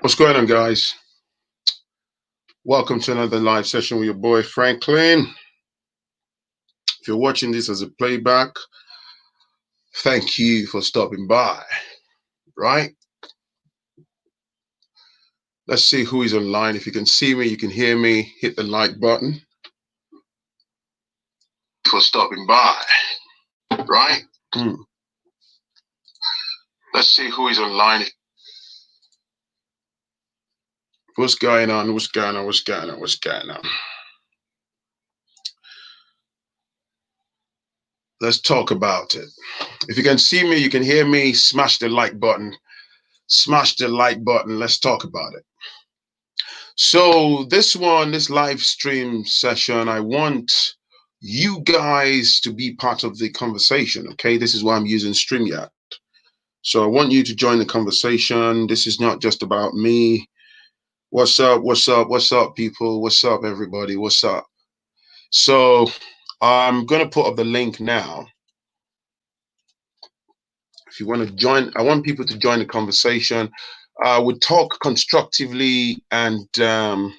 What's going on, guys? Welcome to another live session with your boy Phrankleen. If you're watching this as a playback, thank you for stopping by. Right? Let's see who is online. If you can see me, you can hear me, hit the like button. For stopping by. Right? Let's see who is online. What's going on? What's going on? What's going on? What's going on? Let's talk about it. If you can see me, you can hear me, smash the like button. Smash the like button. Let's talk about it. So this live stream session, I want you guys to be part of the conversation, okay? This is why I'm using StreamYard. So I want you to join the conversation. This is not just about me. What's up? What's up? What's up, people? What's up, everybody? What's up? So I'm going to put up the link now. If you want to join, I want people to join the conversation. We talk constructively and Liyomi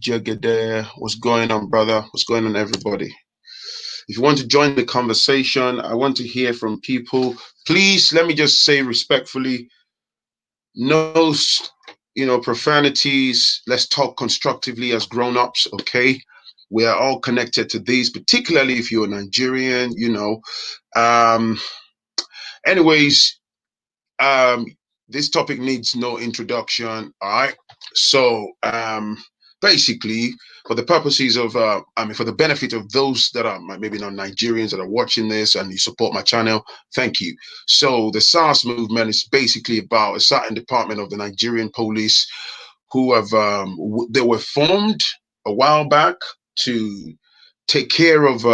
Jegede, what's going on, brother? What's going on, everybody? If you want to join the conversation, I want to hear from people. Please, let me just say respectfully, no, profanities. Let's talk constructively as grown-ups, okay? We are all connected to these, particularly if you're Nigerian, Anyways, this topic needs no introduction, all right? So basically, for the purposes of, for the benefit of those that are maybe not Nigerians that are watching this and you support my channel, thank you. So the SARS movement is basically about a certain department of the Nigerian police who have, they were formed a while back to take care of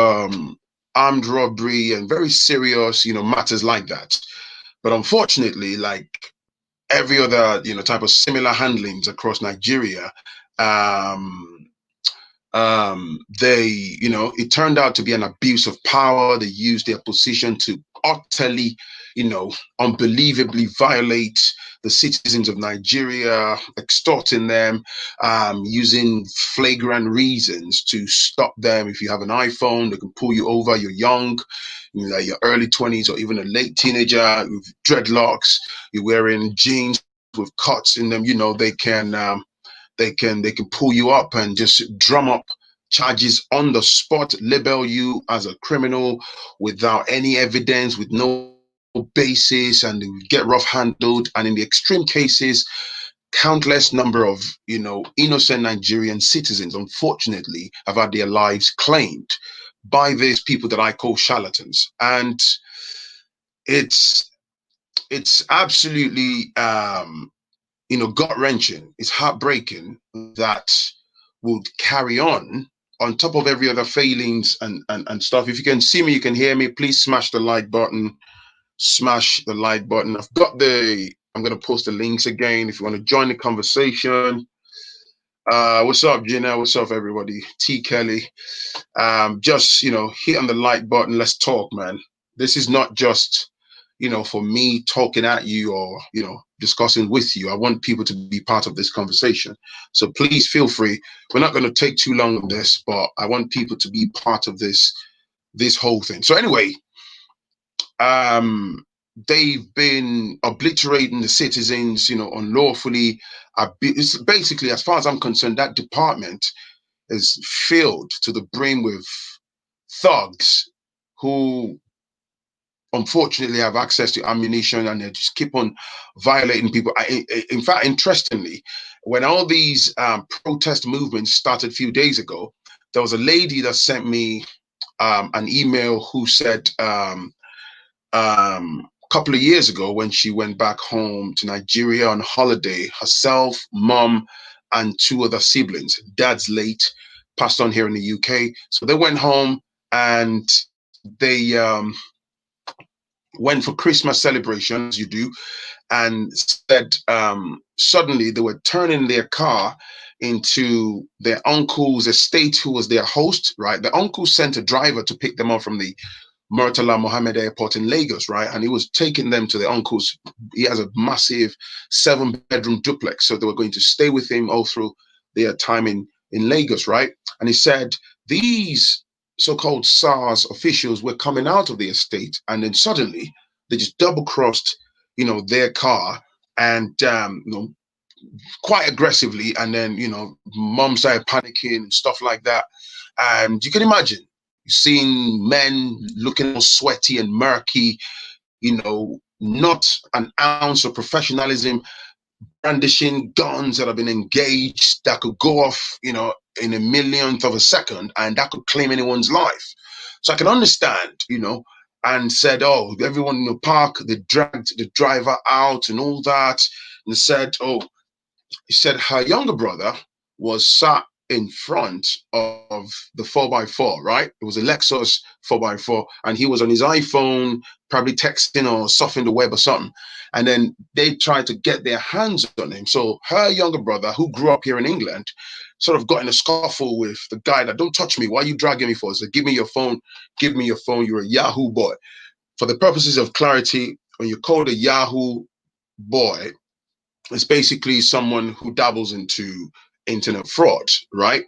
armed robbery and very serious, matters like that. But unfortunately, like every other, type of similar handlings across Nigeria, it turned out to be an abuse of power. They used their position to utterly, unbelievably violate the citizens of Nigeria, extorting them, using flagrant reasons to stop them. If you have an iPhone, they can pull you over. You're young, your early 20s or even a late teenager with dreadlocks. You're wearing jeans with cuts in them. They can pull you up and just drum up charges on the spot, label you as a criminal without any evidence, with no basis, and they get rough handled. And in the extreme cases, countless number of innocent Nigerian citizens, unfortunately, have had their lives claimed by these people that I call charlatans. And it's absolutely gut-wrenching. It's heartbreaking that would carry on top of every other failings and stuff. If you can see me, you can hear me, please smash the like button. Smash the like button. I'm going to post the links again if you want to join the conversation. What's up, Gina? What's up, everybody? T. Kelly. Just, hit on the like button. Let's talk, man. This is not just, for me talking at you or, discussing with you. I want people to be part of this conversation. So please feel free. We're not going to take too long on this, but I want people to be part of this whole thing. So anyway, they've been obliterating the citizens, unlawfully. It's basically, as far as I'm concerned, that department is filled to the brim with thugs who unfortunately have access to ammunition, and they just keep on violating people. In fact, interestingly, when all these protest movements started a few days ago, there was a lady that sent me an email who said a couple of years ago, when she went back home to Nigeria on holiday, herself, mom, and two other siblings, dad's late, passed on here in the UK. So they went home and they went for Christmas celebration, as you do, and said suddenly they were turning their car into their uncle's estate, who was their host, right? The uncle sent a driver to pick them up from the Murtala Mohammed Airport in Lagos, right? And he was taking them to their uncle's. He has a massive 7-bedroom duplex. So they were going to stay with him all through their time in Lagos, right? And he said these so-called SARS officials were coming out of the estate, and then suddenly they just double-crossed, their car, and quite aggressively, and then mom started panicking and stuff like that. And you can imagine seeing men looking all sweaty and murky, not an ounce of professionalism, brandishing guns that have been engaged that could go off, in a millionth of a second, and that could claim anyone's life. So I can understand, and said, oh, everyone in the park, they dragged the driver out and all that, and said, oh, he said her younger brother was sat in front of the 4x4, right? It was a Lexus 4x4, and he was on his iPhone, probably texting or surfing the web or something. And then they tried to get their hands on him. So her younger brother, who grew up here in England, sort of got in a scuffle with the guy that, don't touch me. Why are you dragging me for? So give me your phone. Give me your phone. You're a Yahoo boy. For the purposes of clarity, when you're called a Yahoo boy, it's basically someone who dabbles into internet fraud, right?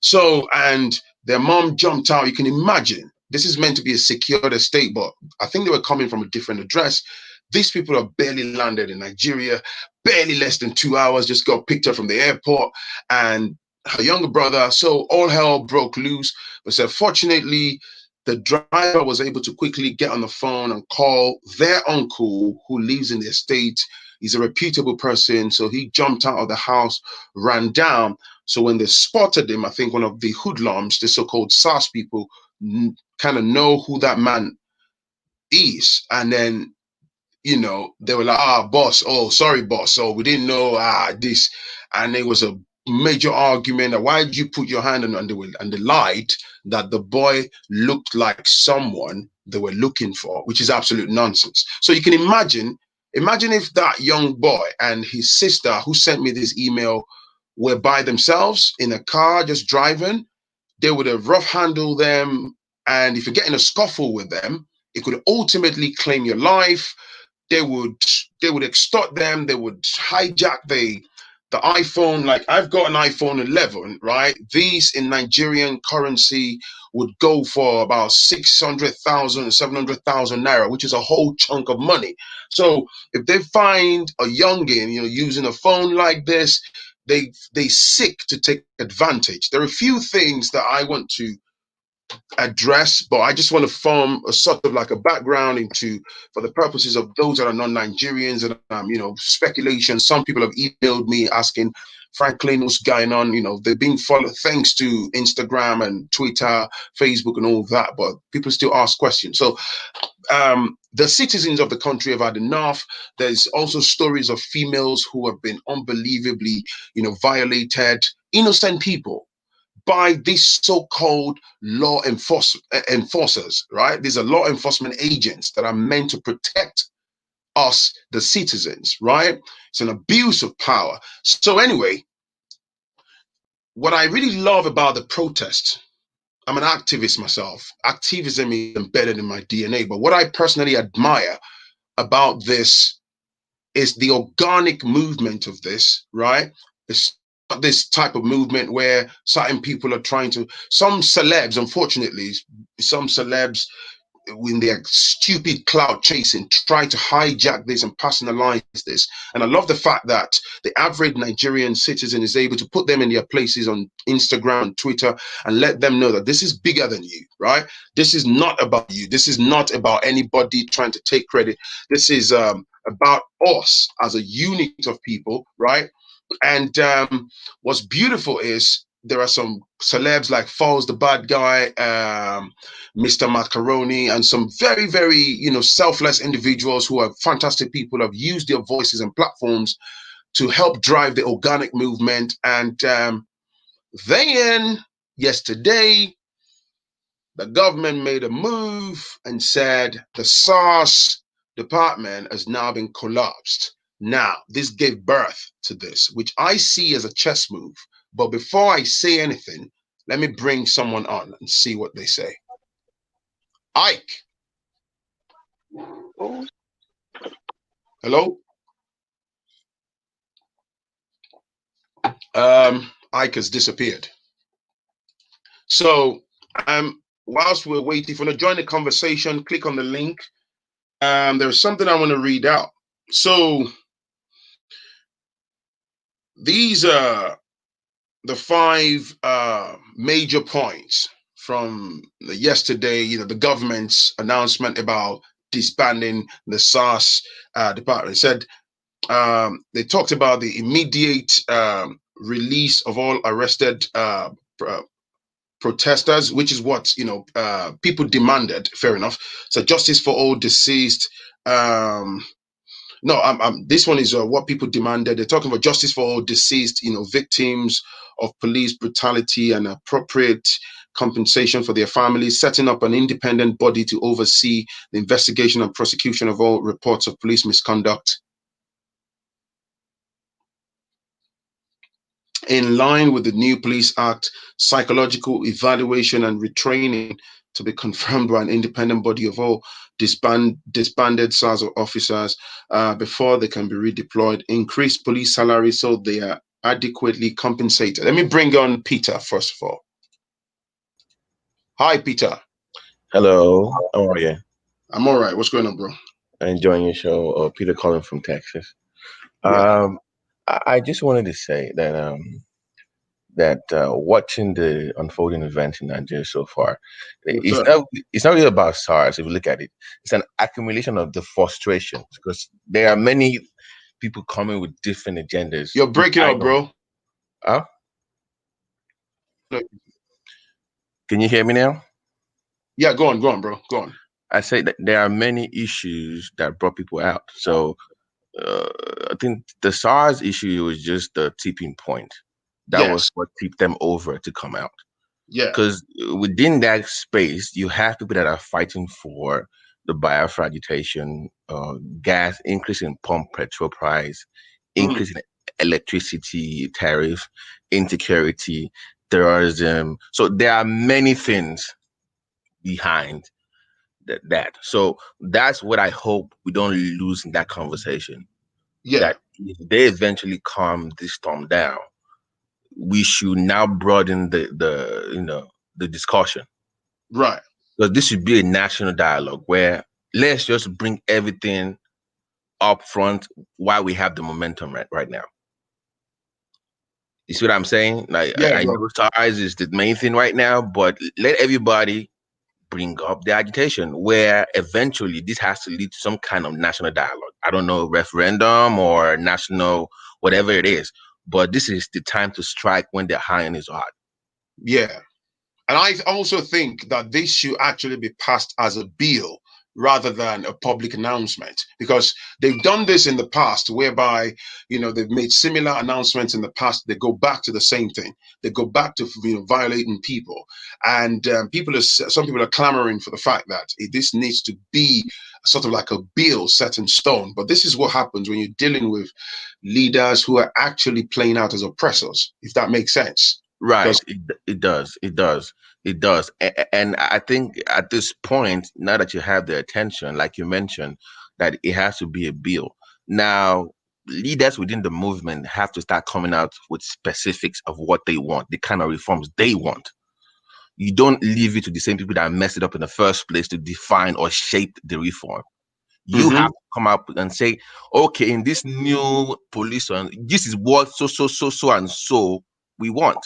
So, and their mom jumped out. You can imagine this is meant to be a secured estate, but I think they were coming from a different address. These people are barely landed in Nigeria, barely less than 2 hours, just got picked up from the airport, and her younger brother. So all hell broke loose. But so fortunately, the driver was able to quickly get on the phone and call their uncle who lives in the estate. He's a reputable person. So he jumped out of the house, ran down. So when they spotted him, I think one of the hoodlums, the so-called SARS people, kind of know who that man is. And then, they were like, boss, oh, sorry, boss. Oh, we didn't know this. And it was a major argument. That why did you put your hand on and they lied that the boy looked like someone they were looking for, which is absolute nonsense. So you can imagine if that young boy and his sister who sent me this email were by themselves in a car just driving, they would have rough handled them. And if you get in a scuffle with them, it could ultimately claim your life. They would extort them. They would hijack the iPhone. Like, I've got an iPhone 11, right? These in Nigerian currency would go for about 600,000, 700,000 naira, which is a whole chunk of money. So if they find a youngin, using a phone like this, they seek to take advantage. There are a few things that I want to address, but I just want to form a sort of like a background into, for the purposes of those that are non-Nigerians, and speculation. Some people have emailed me asking, Phrankleen, what's going on? They're being followed thanks to Instagram and Twitter, Facebook, and all that, but people still ask questions. So the citizens of the country have had enough. There's also stories of females who have been unbelievably, violated, innocent people, by these so-called law enforcers, right? These are law enforcement agents that are meant to protect us, the citizens, right? It's an abuse of power. So anyway, what I really love about the protest, I'm an activist myself. Activism is embedded in my DNA. But what I personally admire about this is the organic movement of this, right? It's this type of movement where certain people are trying to, some celebs, unfortunately, some celebs in their stupid cloud chasing try to hijack this and personalize this. And I love the fact that the average Nigerian citizen is able to put them in their places on Instagram and Twitter and let them know that this is bigger than you, right? This is not about you. This is not about anybody trying to take credit. This is about us as a unit of people, right? And what's beautiful is there are some celebs like Falls the Bad Guy, Mr. Macaroni, and some very, very, selfless individuals who are fantastic people, have used their voices and platforms to help drive the organic movement. And then yesterday, the government made a move and said the SARS department has now been collapsed. Now, this gave birth to this, which I see as a chess move. But before I say anything, let me bring someone on and see what they say. Ike. Hello? Ike has disappeared. So, whilst we're waiting, if you want to join the conversation, click on the link. There's something I want to read out. So, these are the five major points from yesterday, the government's announcement about disbanding the SARS department. It said they talked about the immediate release of all arrested protesters, which is what people demanded. Fair enough. So justice for all deceased. No, this one is what people demanded. They're talking about justice for all deceased, victims of police brutality and appropriate compensation for their families, setting up an independent body to oversee the investigation and prosecution of all reports of police misconduct. In line with the new Police Act, psychological evaluation and retraining to be confirmed by an independent body of all disbanded SARS officers before they can be redeployed, increase police salaries so they are adequately compensated. Let me bring on Peter first of all. Hi, Peter. Hello, how are you? I'm all right. What's going on, bro? Enjoying your show. Peter calling from Texas. Yeah. I just wanted to say that watching the unfolding events in Nigeria so far, it's not really about SARS. If you look at it, it's an accumulation of the frustrations because there are many people coming with different agendas. You're breaking up, bro. Huh? Can you hear me now? Yeah, go on, bro. Go on. I say that there are many issues that brought people out. So I think the SARS issue was just the tipping point. That was what tipped them over to come out. Yeah. Because within that space, you have people that are fighting for the Biafra agitation, gas, increase in pump petrol price, increase in electricity tariff, insecurity, terrorism. So there are many things behind that. So that's what I hope we don't lose in that conversation. Yeah. That if they eventually calm this storm down, we should now broaden the discussion. Right. Because this should be a national dialogue where let's just bring everything up front while we have the momentum right now. You see what I'm saying? Like I know SARS is the main thing right now, but let everybody bring up the agitation where eventually this has to lead to some kind of national dialogue. I don't know, referendum or national, whatever it is. But this is the time to strike when the iron is hot. Yeah. And I also think that this should actually be passed as a bill rather than a public announcement, because they've done this in the past whereby, they've made similar announcements in the past. They go back to the same thing. They go back to, violating people. And some people are clamoring for the fact that this needs to be sort of like a bill set in stone. But this is what happens when you're dealing with leaders who are actually playing out as oppressors, if that makes sense. Right. It does. And I think at this point, now that you have their attention, like you mentioned, that it has to be a bill. Now, leaders within the movement have to start coming out with specifics of what they want, the kind of reforms they want. You don't leave it to the same people that messed it up in the first place to define or shape the reform. You have to come up and say, okay, in this new police, this is what so and so we want.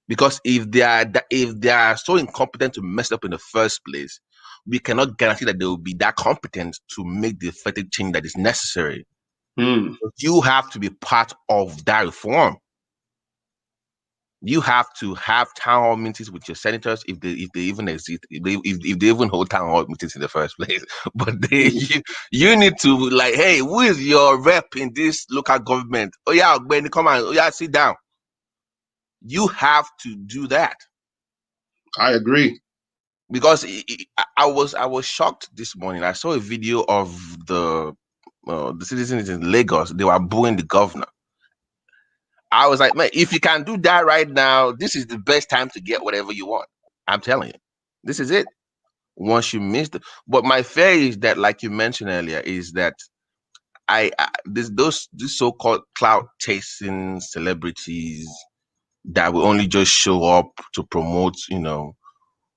Because if they are so incompetent to mess up in the first place, we cannot guarantee that they will be that competent to make the effective change that is necessary. You have to be part of that reform. You have to have town hall meetings with your senators if they even exist, if they even hold town hall meetings in the first place. But you need to hey, who is your rep in this local government? Oh yeah, when they come on, oh yeah, sit down. You have to do that. I agree. Because I was shocked this morning. I saw a video of the citizens in Lagos. They were booing the governor. I was like, man, if you can do that right now, this is the best time to get whatever you want. I'm telling you, this is it. once you miss the, but my fear is that, like you mentioned earlier, is that these so-called clout chasing celebrities that will only just show up to promote,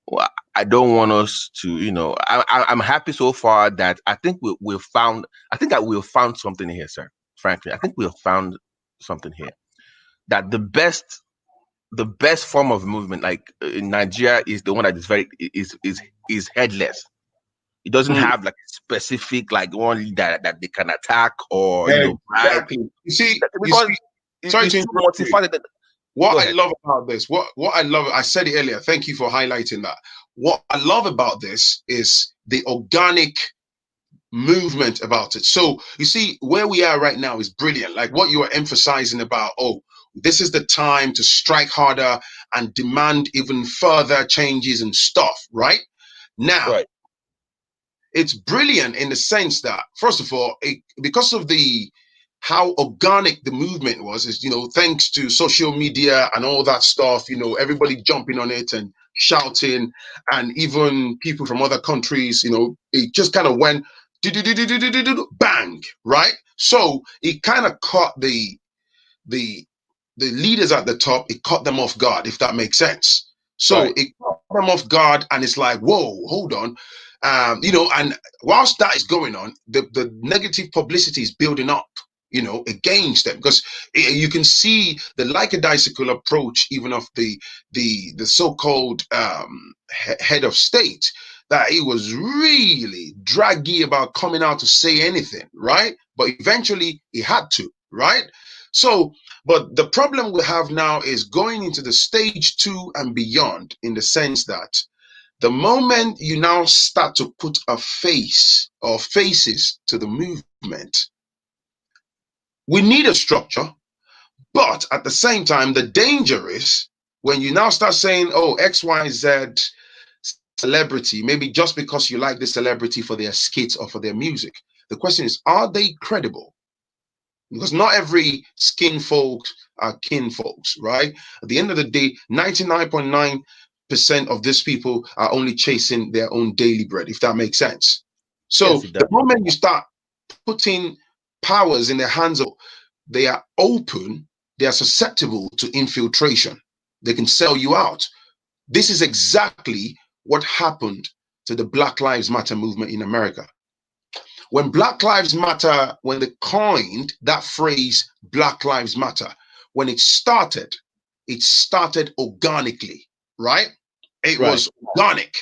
well, I don't want us to, I'm happy so far that I think I think that we've found something here, sir. Frankly, I think we've found something here, that the best form of movement, like in Nigeria, is the one that is is headless. It doesn't Mm, have like a specific like one leader that they can attack or bribe, exactly. You see, because sorry it's to too interrupt you. multifaceted. Go What I ahead. love about this, what I love, I said it earlier. Thank you for highlighting that. What I love about this is the organic movement about it. So you see, where we are right now is brilliant. Like what you are emphasizing about, oh, this is the time to strike harder and demand even further changes and stuff, right? Now, Right. it's brilliant in the sense that, first of all, because of the how organic the movement was, is thanks to social media and all that stuff, everybody jumping on it and shouting, and even people from other countries, it just kind of went bang, right? So it kind of caught the the leaders at the top, it caught them off guard, if that makes sense. So Right. it caught them off guard, and it's like, whoa, hold on. And whilst that is going on, the negative publicity is building up, against them, because you can see the lackadaisical approach, even of the so-called head of state, that he was really draggy about coming out to say anything, right? But eventually he had to, right? So, but the problem we have now is going into the stage two and beyond, in the sense that the moment you now start to put a face or faces to the movement, we need a structure, but at the same time, the danger is when you now start saying, oh, XYZ celebrity, maybe just because you like the celebrity for their skits or for their music. The question is, are they credible? Because not every skin folks are kin folks, right? At the end of the day, 99.9% of these people are only chasing their own daily bread, if that makes sense. Yes, So it the does. moment you start putting powers in the hands of, they are open, they are susceptible to infiltration. They can sell you out. This is exactly what happened to the Black Lives Matter movement in America. When Black Lives Matter, when they coined that phrase, Black Lives Matter, when it started organically, right? It Right. was organic.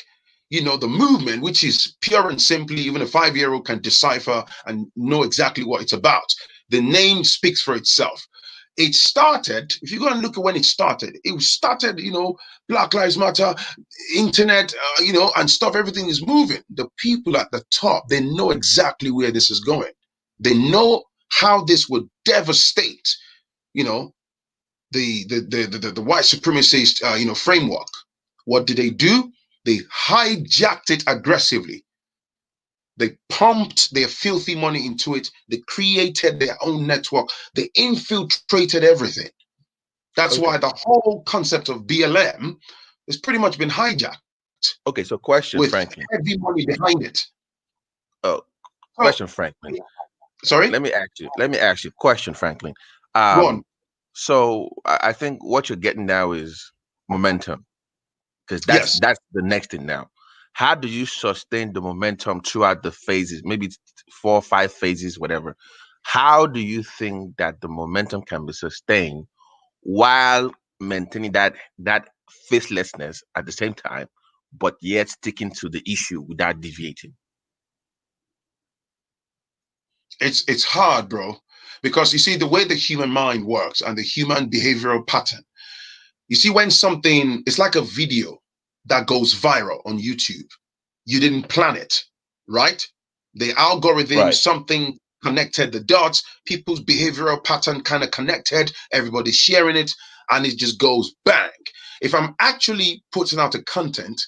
The movement, which is pure and simply, even a 5-year-old can decipher and know exactly what it's about. The name speaks for itself. It started, if you go and look at when it started, Black Lives Matter, internet, and stuff, everything is moving. The people at the top, they know exactly where this is going. They know how this would devastate, you know, the white supremacist, framework. What did they do? They hijacked it aggressively. They pumped their filthy money into it. They created their own network. They infiltrated everything. That's Okay. why the whole concept of BLM has pretty much been hijacked Okay. So, question, with Franklin. heavy money behind it. Oh, So, question, Franklin. sorry, Let me ask you. Let me ask you. Question, Franklin. go on. So I think what you're getting now is momentum, because that's Yes, that's the next thing now. How do you sustain the momentum throughout the phases? Maybe it's 4 or 5 phases, whatever. How do you think that the momentum can be sustained while maintaining that faithlessness at the same time, but yet sticking to the issue without deviating? it's hard, bro, because you see the way the human mind works and the human behavioral pattern. You see, when something, it's like a video that goes viral on YouTube. You didn't plan it, right? The algorithm, Right. something connected the dots, people's behavioral pattern kind of connected, everybody's sharing it, and it just goes bang. If I'm actually putting out a content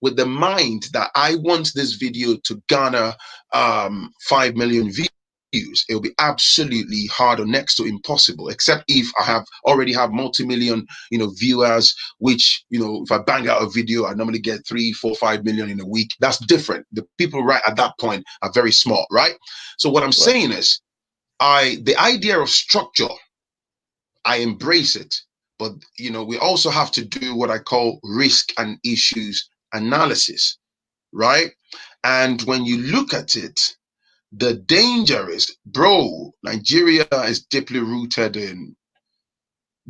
with the mind that I want this video to garner 5 million views, views, it'll be absolutely hard or next to impossible, except if I already have multi-million, viewers, which, if I bang out a video, I normally get 3, 4, 5 million in a week. That's different. The people right at that point are very smart, right? So what I'm Right. saying is, the idea of structure, I embrace it, but we also have to do what I call risk and issues analysis, right? And when you look at it, the danger is, bro, Nigeria is deeply rooted in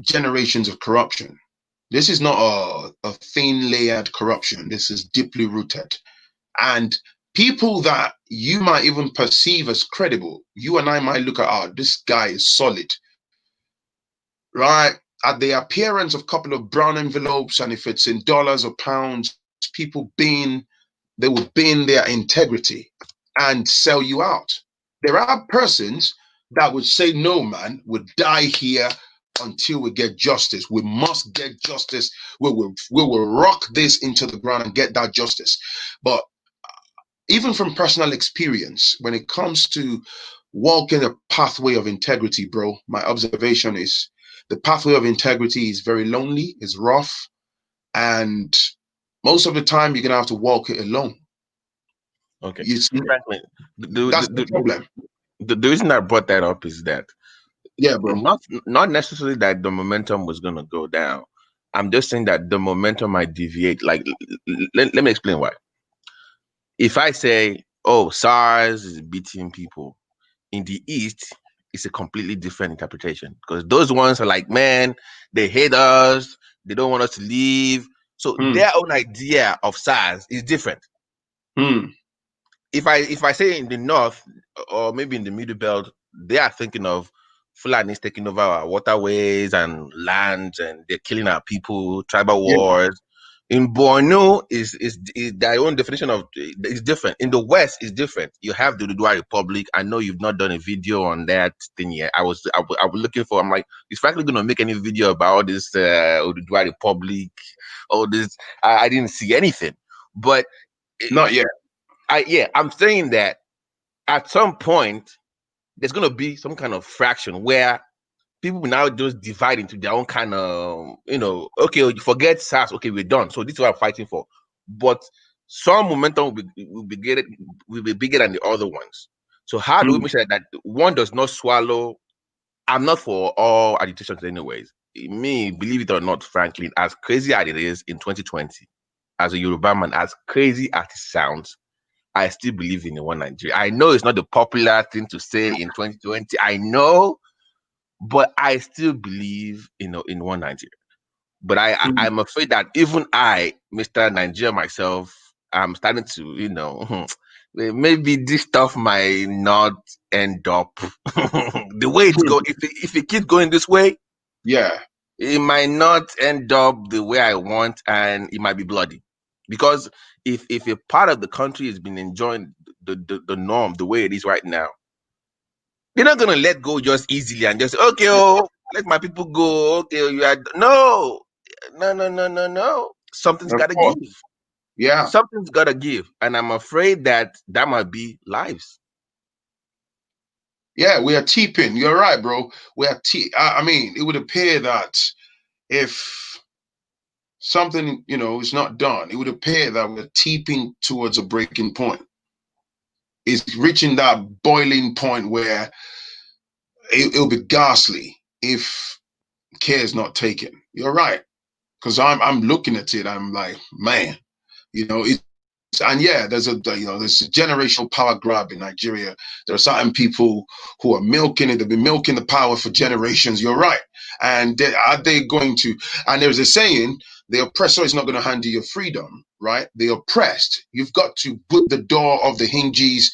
generations of corruption. This is not a thin layered corruption. This is deeply rooted. And people that you might even perceive as credible, you and I might look at, this guy is solid, right? At the appearance of a couple of brown envelopes, and if it's in dollars or pounds, they will bend their integrity and sell you out. There are persons that would say, no, man, we'll die here until we get justice. We must get justice. We will rock this into the ground and get that justice. But even from personal experience, when it comes to walking a pathway of integrity, bro, my observation is the pathway of integrity is very lonely, is rough, and most of the time you're gonna have to walk it alone. Okay. It's, Frankly, that's the problem. the reason I brought that up is that Yeah, bro. not necessarily that the momentum was going to go down. I'm just saying that the momentum might deviate. Like, let me explain why. If I say, oh, SARS is beating people in the East, it's a completely different interpretation, because those ones are like, man, they hate us, they don't want us to leave. So their own idea of SARS is different. If I say in the North, or maybe in the Middle Belt, they are thinking of Fulanis taking over our waterways and lands, and they're killing our people, tribal Yeah. wars. In Borno, is their own definition of is different. In the West, is different. You have the Ududua Republic. I know you've not done a video on that thing yet. I was looking for. I'm like, is Frankly going to make any video about all this Ududua Republic? All this, I didn't see anything. But Not yet. I'm saying that at some point there's going to be some kind of fraction where people will now just divide into their own kind of, okay, you forget SARS, okay, we're done. So this is what I'm fighting for. But some momentum will be bigger than the other ones. So how do we make sure that one does not swallow? I'm not for all agitations anyways. Me, believe it or not, Franklin, as crazy as it is in 2020, as a Yoruba man, as crazy as it sounds, I still believe in the one Nigeria. I know it's not the popular thing to say in 2020. I know, but I still believe in one Nigeria. But I'm afraid that even I, Mr. Nigeria myself, I'm starting to, maybe this stuff might not end up the way it's going. If it keeps going this way, yeah, it might not end up the way I want, and it might be bloody. Because if a part of the country has been enjoying the norm the way it is right now, they're not gonna let go just easily and just okay, let my people go. Okay, you are no. Something's gotta give. Yeah. Something's gotta give, and I'm afraid that might be lives. Yeah, we are teeping. You're right, bro. We are I mean, it would appear that if something, is not done, it would appear that we're teeping towards a breaking point. It's reaching that boiling point where it'll be ghastly if care is not taken. You're right, because I'm looking at it. I'm like, man, it's, and yeah, there's a generational power grab in Nigeria. There are certain people who are milking it. They've been milking the power for generations. You're right. And are they going to? And there's a saying: the oppressor is not going to hand you your freedom, right? The oppressed, you've got to put the door of the hinges.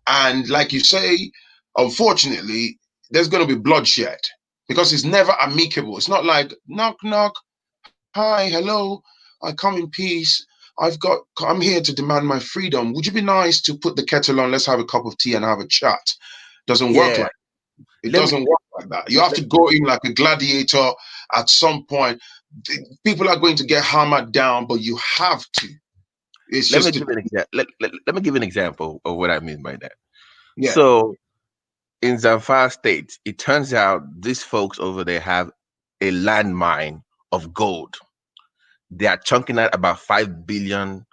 And like you say, unfortunately, there's going to be bloodshed because it's never amicable. It's not like knock, knock, hi, hello, I come in peace. I'm here to demand my freedom. Would you be nice to put the kettle on? Let's have a cup of tea and have a chat. Doesn't work like it. Doesn't work like that. You have to go in like a gladiator at some point. People are going to get hammered down, but you have to. Let me give an example of what I mean by that. Yeah. So in Zamfara State, it turns out these folks over there have a landmine of gold. They are chunking out about 5 billion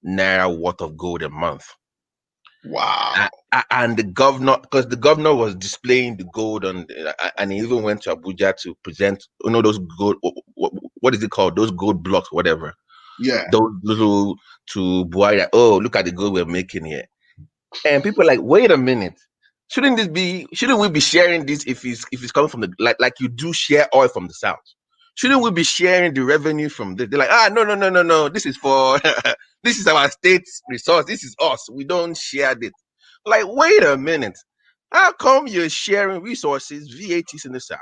naira worth of gold a month. Wow. And the governor, because the governor was displaying the gold and he even went to Abuja to present, those gold, what is it called? Those gold blocks, whatever. Yeah. Those little to Buhari. Oh, look at the gold we're making here. And people are like, wait a minute. Shouldn't we be sharing this if it's coming from the like you do share oil from the south? Shouldn't we be sharing the revenue from this? They're like, no. This is for this is our state's resource. This is us. We don't share this. Like, wait a minute. How come you're sharing resources, VATs in the south?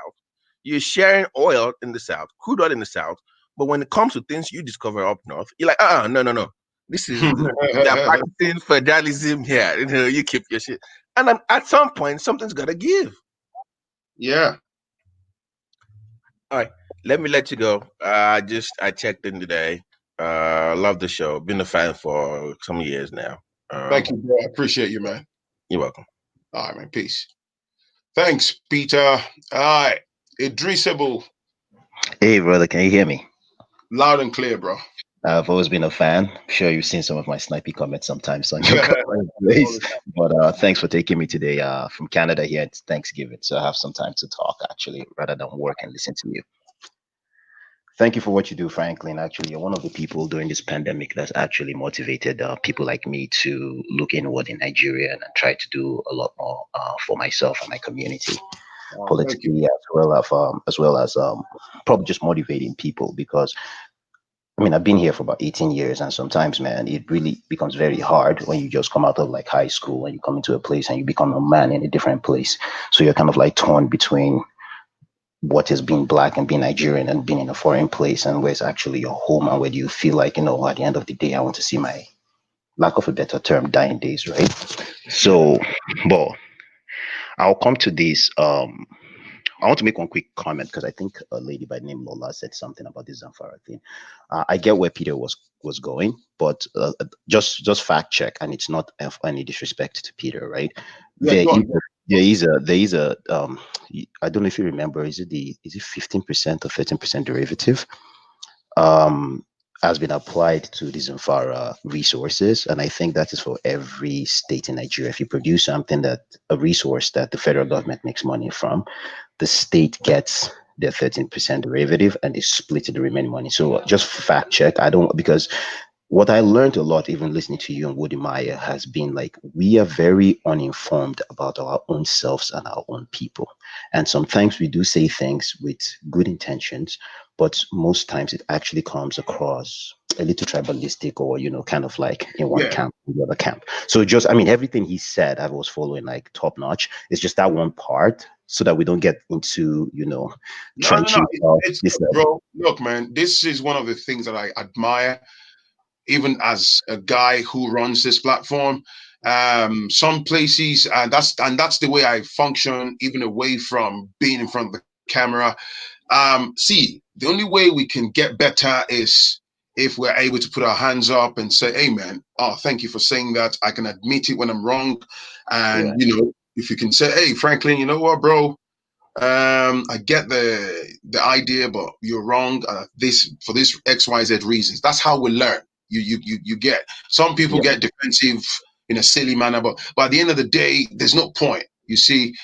You're sharing oil in the south, crude oil in the south. But when it comes to things you discover up north, you're like, no. This is they're practicing federalism here. You keep your shit. And at some point, something's gotta give. Yeah. All right, let me let you go. I checked in today. Love the show. Been a fan for some years now. Thank you, bro. I appreciate you, man. You're welcome. All right, man. Peace. Thanks, Peter. All right. Idrisable. Hey, brother, can you hear me? Loud and clear, bro. I've always been a fan. I'm sure you've seen some of my snipey comments sometimes on your place. But thanks for taking me today from Canada here. It's Thanksgiving, so I have some time to talk, actually, rather than work and listen to you. Thank you for what you do, Phrankleen. Actually, you're one of the people during this pandemic that's actually motivated people like me to look inward in Nigeria and try to do a lot more for myself and my community. Politically, as well as probably just motivating people, because I mean, I've been here for about 18 years, and sometimes, man, it really becomes very hard when you just come out of like high school and you come into a place and you become a man in a different place. So you're kind of like torn between what is being black and being Nigerian and being in a foreign place, and where's actually your home, and where do you feel like, at the end of the day, I want to see my, lack of a better term, dying days, right? So, but I'll come to this. I want to make one quick comment, because I think a lady by the name Lola said something about this Zamfara thing. I get where Peter was going, but just fact check, and it's not of any disrespect to Peter, right? Yeah, there is a I don't know if you remember, is it 15% or 13% derivative has been applied to the Zamfara resources, and I think that is for every state in Nigeria. If you produce something, a resource that the federal government makes money from, the state gets their 13% derivative, and they split the remaining money. So just fact check. Because what I learned a lot, even listening to you and Woody Meyer, has been like, we are very uninformed about our own selves and our own people. And sometimes we do say things with good intentions, but most times it actually comes across a little tribalistic, or, kind of like in one camp, in the other camp. So everything he said, I was following like top notch. It's just that one part, so that we don't get into, trenching. Bro, look, man, this is one of the things that I admire, even as a guy who runs this platform. Some places, and that's the way I function, even away from being in front of the camera. See, the only way we can get better is if we're able to put our hands up and say, hey, man, thank you for saying that. I can admit it when I'm wrong. And, if you can say, hey, Phrankleen, you know what, bro? I get the idea, but you're wrong. For this XYZ reasons. That's how we learn. You get, some people get defensive in a silly manner, but at the end of the day, there's no point. You see,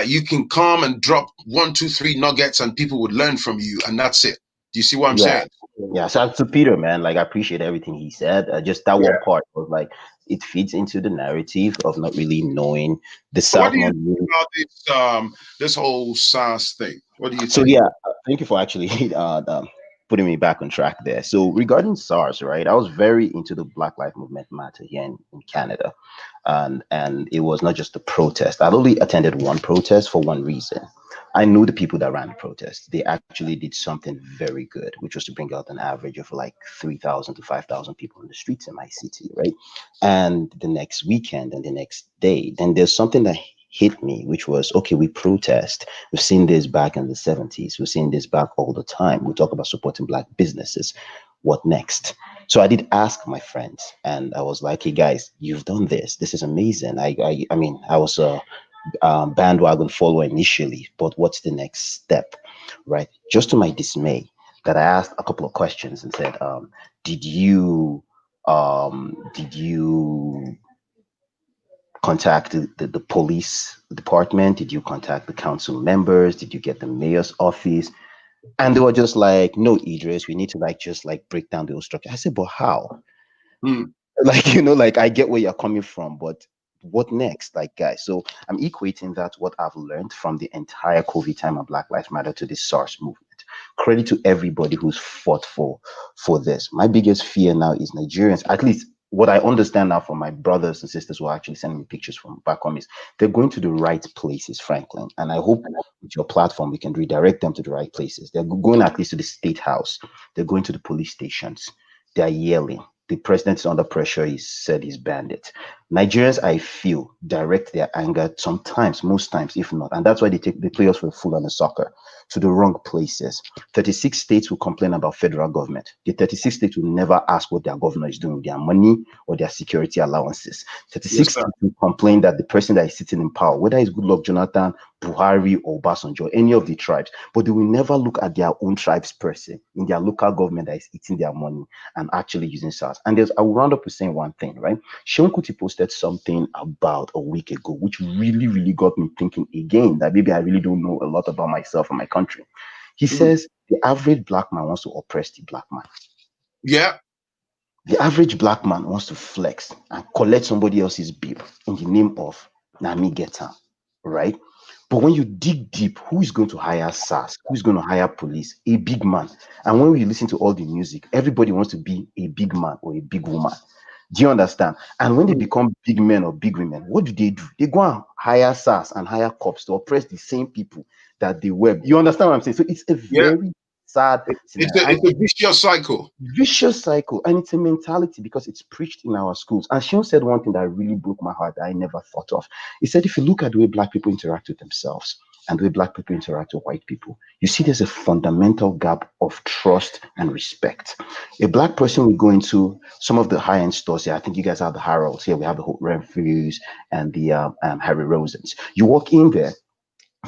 you can come and drop 1, 2, 3 nuggets, and people would learn from you, and that's it. Do you see what I'm saying? Yeah. So to Peter, man, like, I appreciate everything he said. Just that one part was like, it feeds into the narrative of not really knowing the South. What do you think about this whole SARS thing? What do you think? So thank you for actually putting me back on track there. So regarding SARS, right, I was very into the Black Lives Movement matter here in Canada, and it was not just a protest. I only attended one protest for one reason. I knew the people that ran the protest. They actually did something very good, which was to bring out an average of like 3,000 to 5,000 people in the streets in my city, right? And the next weekend and the next day, then there's something that hit me, which was, okay, we protest. We've seen this back in the 70s. We've seen this back all the time. We talk about supporting Black businesses. What next? So I did ask my friends, and I was like, hey guys, you've done this. This is amazing. I mean, I was bandwagon follower initially, but what's the next step, right? Just to my dismay, that I asked a couple of questions and said, did you contact the police department? Did you contact the council members? Did you get the mayor's office? And they were just like, no, Idris, we need to just break down the whole structure. I said, but how? Mm. Like, like I get where you're coming from, but what next? Like, guys, so I'm equating that what I've learned from the entire COVID time of Black Lives Matter to the SARS movement. Credit to everybody who's fought for this. My biggest fear now is Nigerians, at least what I understand now from my brothers and sisters who are actually sending me pictures from back home, is they're going to the right places, Phrankleen. And I hope with your platform we can redirect them to the right places. They're going at least to the state house. They're going to the police stations. They're yelling. The president is under pressure. He said he's banned it. Nigerians, I feel, direct their anger sometimes, most times, if not. And that's why they play us for a fool on the soccer, to the wrong places. 36 states will complain about federal government. The 36 states will never ask what their governor is doing with their money or their security allowances. 36 states will complain that the person that is sitting in power, whether it's Goodluck Jonathan, Buhari, or Obasanjo, any of the tribes, but they will never look at their own tribes person in their local government that is eating their money and actually using SARS. And I will round up with saying one thing, right? Seun Kuti posted something about a week ago, which really, really got me thinking again that maybe I really don't know a lot about myself and my country. He says the average Black man wants to oppress the Black man. Yeah. The average Black man wants to flex and collect somebody else's babe in the name of Nami Geta, right? But when you dig deep, who is going to hire SARS? Who is going to hire police? A big man. And when we listen to all the music, everybody wants to be a big man or a big woman. Do you understand? And when they become big men or big women, what do? They go and hire SARS and hire cops to oppress the same people that they were. You understand what I'm saying? So it's a very sad scenario. It's a vicious cycle. Vicious cycle. And it's a mentality because it's preached in our schools. And Sean said one thing that really broke my heart that I never thought of. He said, if you look at the way Black people interact with themselves and the way Black people interact with white people, you see there's a fundamental gap of trust and respect. A Black person will go into some of the high-end stores here. I think you guys have the Harrods here. We have the Renfrews and the Harry Rosens. You walk in there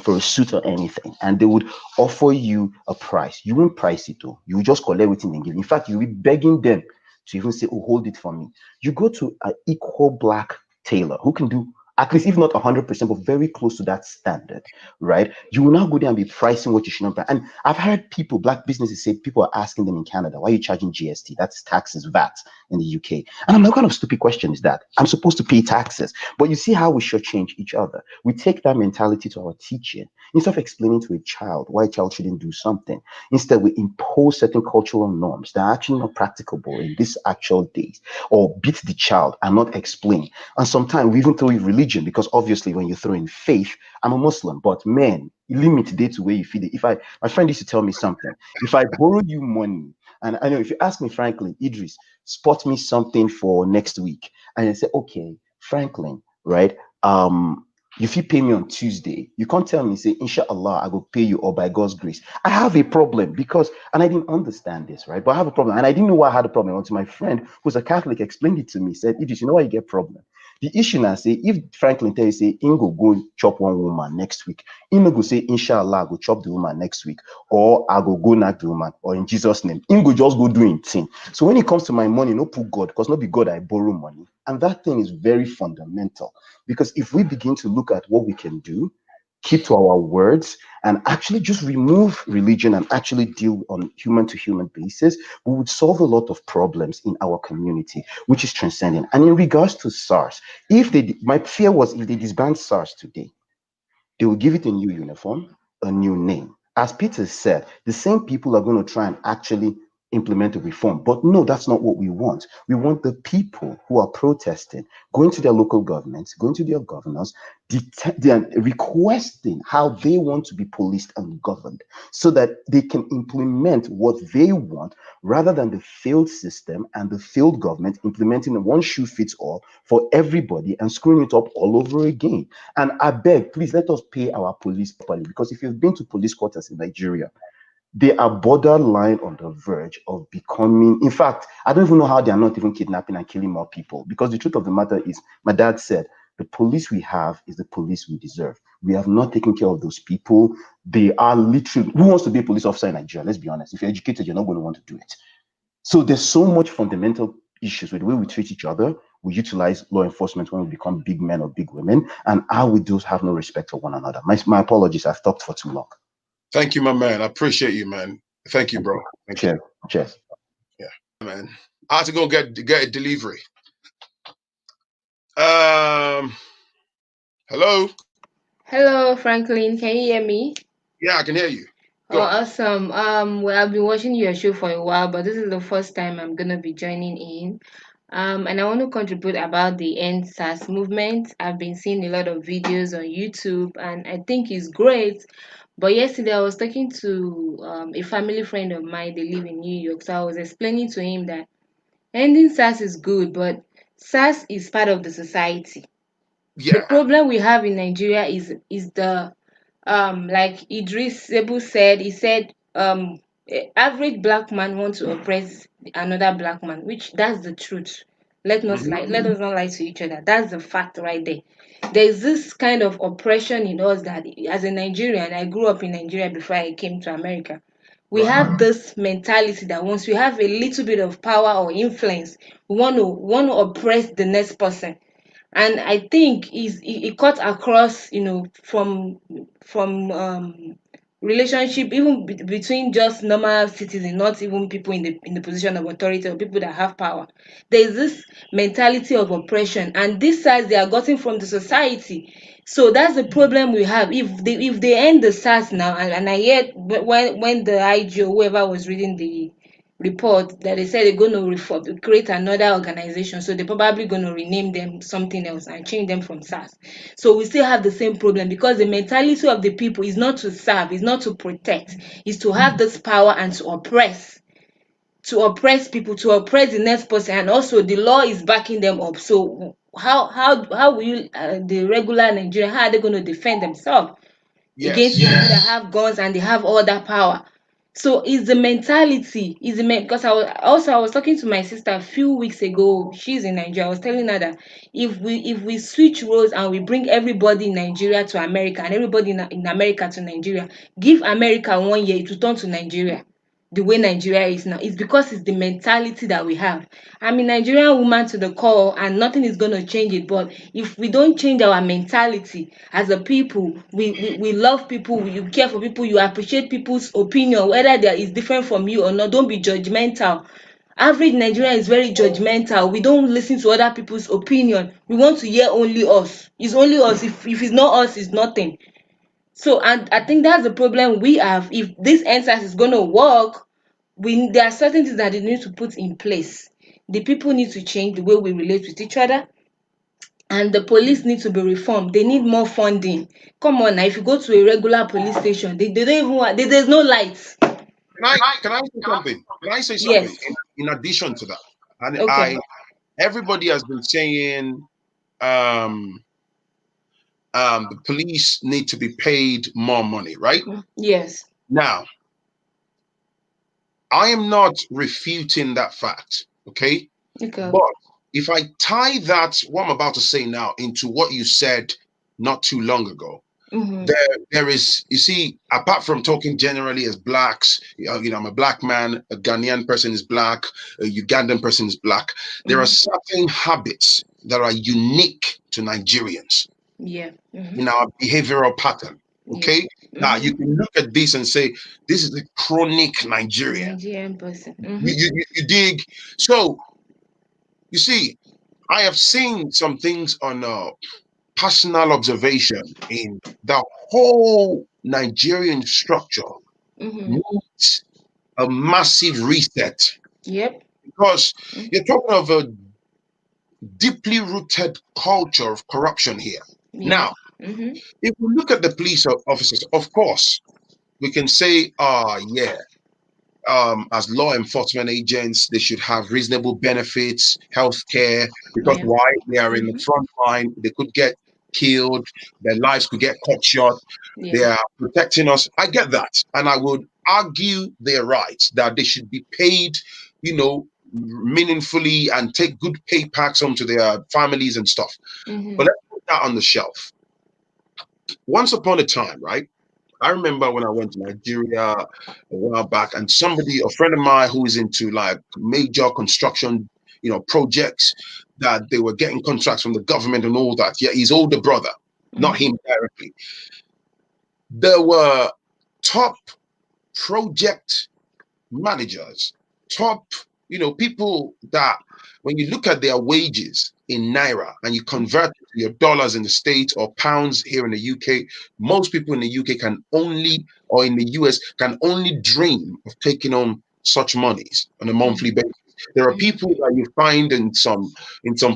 for a suit or anything, and they would offer you a price. You won't price it though. You will just collect everything and give. In fact, you'll be begging them to even say, oh, hold it for me. You go to an equal Black tailor who can do at least, if not 100%, but very close to that standard, right? You will now go there and be pricing what you should not buy. And I've heard people, Black businesses say, people are asking them in Canada, why are you charging GST? That's taxes, VAT in the UK. And I'm like, what kind of stupid question is that? I'm supposed to pay taxes. But you see how we shortchange each other. We take that mentality to our teaching. Instead of explaining to a child why a child shouldn't do something, instead we impose certain cultural norms that are actually not practicable in this actual days, or beat the child and not explain. And sometimes we even throw in religion, because obviously when you throw in faith, I'm a Muslim, but man, limit the day to where you feed it. My friend used to tell me something. If I borrow you money, and I know if you ask me frankly, Idris, spot me something for next week, and I say, okay, Phrankleen, right? If you pay me on Tuesday, you can't tell me, say, Inshallah, I will pay you, or by God's grace. I have a problem because, and I didn't understand this, right? But I have a problem, and I didn't know why I had a problem until my friend, who's a Catholic, explained it to me. Said, Idris, you know why you get problem? The issue now, say, if Phrankleen tell you, say, Ingo go chop one woman next week, Ingo go say, Inshallah, I go chop the woman next week, or I go knock the woman, or in Jesus' name, Ingo just go doing thing. So when it comes to my money, no put God, because not be God I borrow money. And that thing is very fundamental, because if we begin to look at what we can do, keep to our words, and actually just remove religion and actually deal on human to human basis, we would solve a lot of problems in our community, which is transcending. And in regards to SARS, my fear was if they disband SARS today, they will give it a new uniform, a new name. As Peter said, the same people are going to try and actually implement a reform. But no, that's not what we want. We want the people who are protesting, going to their local governments, going to their governors, requesting how they want to be policed and governed, so that they can implement what they want, rather than the failed system and the failed government implementing a one shoe fits all for everybody and screwing it up all over again. And I beg, please let us pay our police properly, because if you've been to police quarters in Nigeria, they are borderline on the verge of becoming, in fact, I don't even know how they are not even kidnapping and killing more people, because the truth of the matter is, my dad said, The police we have is the police we deserve. We have not taken care of those people. They are literally, who wants to be a police officer in Nigeria? Let's be honest. If you're educated, you're not going to want to do it. So there's so much fundamental issues with the way we treat each other. We utilize law enforcement when we become big men or big women, and how we do have no respect for one another. My apologies. I've talked for too long. Thank you, my man. I appreciate you, man. Thank you, bro. Thank you. Cheers. Yeah, man. I have to go get a delivery. Hello. Hello, Phrankleen. Can you hear me? Yeah, I can hear you. Oh, awesome. Well, I've been watching your show for a while, but this is the first time I'm gonna be joining in. And I want to contribute about the End Sars movement. I've been seeing a lot of videos on YouTube, and I think it's great. But yesterday I was talking to a family friend of mine. They live in New York, so I was explaining to him that ending SARS is good, but SARS is part of the society. Yeah. The problem we have in Nigeria is the like Idris Sebu said, he said average black man wants to oppress another black man, which that's the truth. Let us let us not lie to each other. That's the fact right there. There's this kind of oppression in us that as a Nigerian, I grew up in Nigeria before I came to America. We have this mentality that once we have a little bit of power or influence, we want to oppress the next person. And I think it cut across, from relationship even between just normal citizens, not even people in the position of authority or people that have power. There is this mentality of oppression, and this size they are gotten from the society. So that's the problem we have. If they end the SARS now, and I heard when the IG or whoever was reading the report that they said they're going to create another organization, so they're probably going to rename them something else and change them from SARS. So we still have the same problem, because the mentality of the people is not to serve, is not to protect, is to have this power and to oppress people, to oppress the next person, and also the law is backing them up. So how will you the regular Nigerian, how are they going to defend themselves against people that have guns and they have all that power? So it's the mentality, because I was talking to my sister a few weeks ago. She's in Nigeria. I was telling her that if we switch roles and we bring everybody in Nigeria to America and everybody in America to Nigeria, give America 1 year, it will turn to Nigeria the way Nigeria is now. It's because it's the mentality that we have. I'm a Nigerian woman to the core, and nothing is going to change it. But if we don't change our mentality as a people, we love people, you care for people, you appreciate people's opinion, whether there is different from you or not. Don't be judgmental. Average Nigerian is very judgmental. We don't listen to other people's opinion. We want to hear only us. It's only us. If it's not us, it's nothing. So, and I think that's the problem we have. If this NSAS is going to work, there are certain things that they need to put in place. The people need to change the way we relate with each other, and the police need to be reformed. They need more funding. Come on now, if you go to a regular police station, they don't even there's no lights. Can I say something? Can I say something? Yes. In addition to that, and Okay. everybody has been saying the police need to be paid more money, right? Yes. Now, I am not refuting that fact, okay? Okay. But if I tie that, what I'm about to say now, into what you said not too long ago, there is, you see, apart from talking generally as blacks, I'm a black man, a Ghanaian person is black, a Ugandan person is black. There are certain habits that are unique to Nigerians. Yeah. In our behavioral pattern. Okay. Now you can look at this and say, this is a chronic Nigerian person. You dig. So you see, I have seen some things on personal observation in the whole Nigerian structure needs a massive reset. Yep. Because you're talking of a deeply rooted culture of corruption here. Now, if we look at the police officers, of course, we can say, as law enforcement agents, they should have reasonable benefits, health care, because why? They are in the front line. They could get killed. Their lives could get cut short. They are protecting us. I get that. And I would argue their rights, that they should be paid, meaningfully, and take good pay packs home to their families and stuff. But let's put that on the shelf. Once upon a time, right? I remember when I went to Nigeria a while back, and a friend of mine who is into like major construction, projects, that they were getting contracts from the government and all that. Yeah, his older brother, not him directly. There were top project managers, top, people that when you look at their wages in naira and you convert it to your dollars in the States or pounds here in the UK, most people in the UK or in the US can only dream of taking on such monies on a monthly basis. There are people that you find in some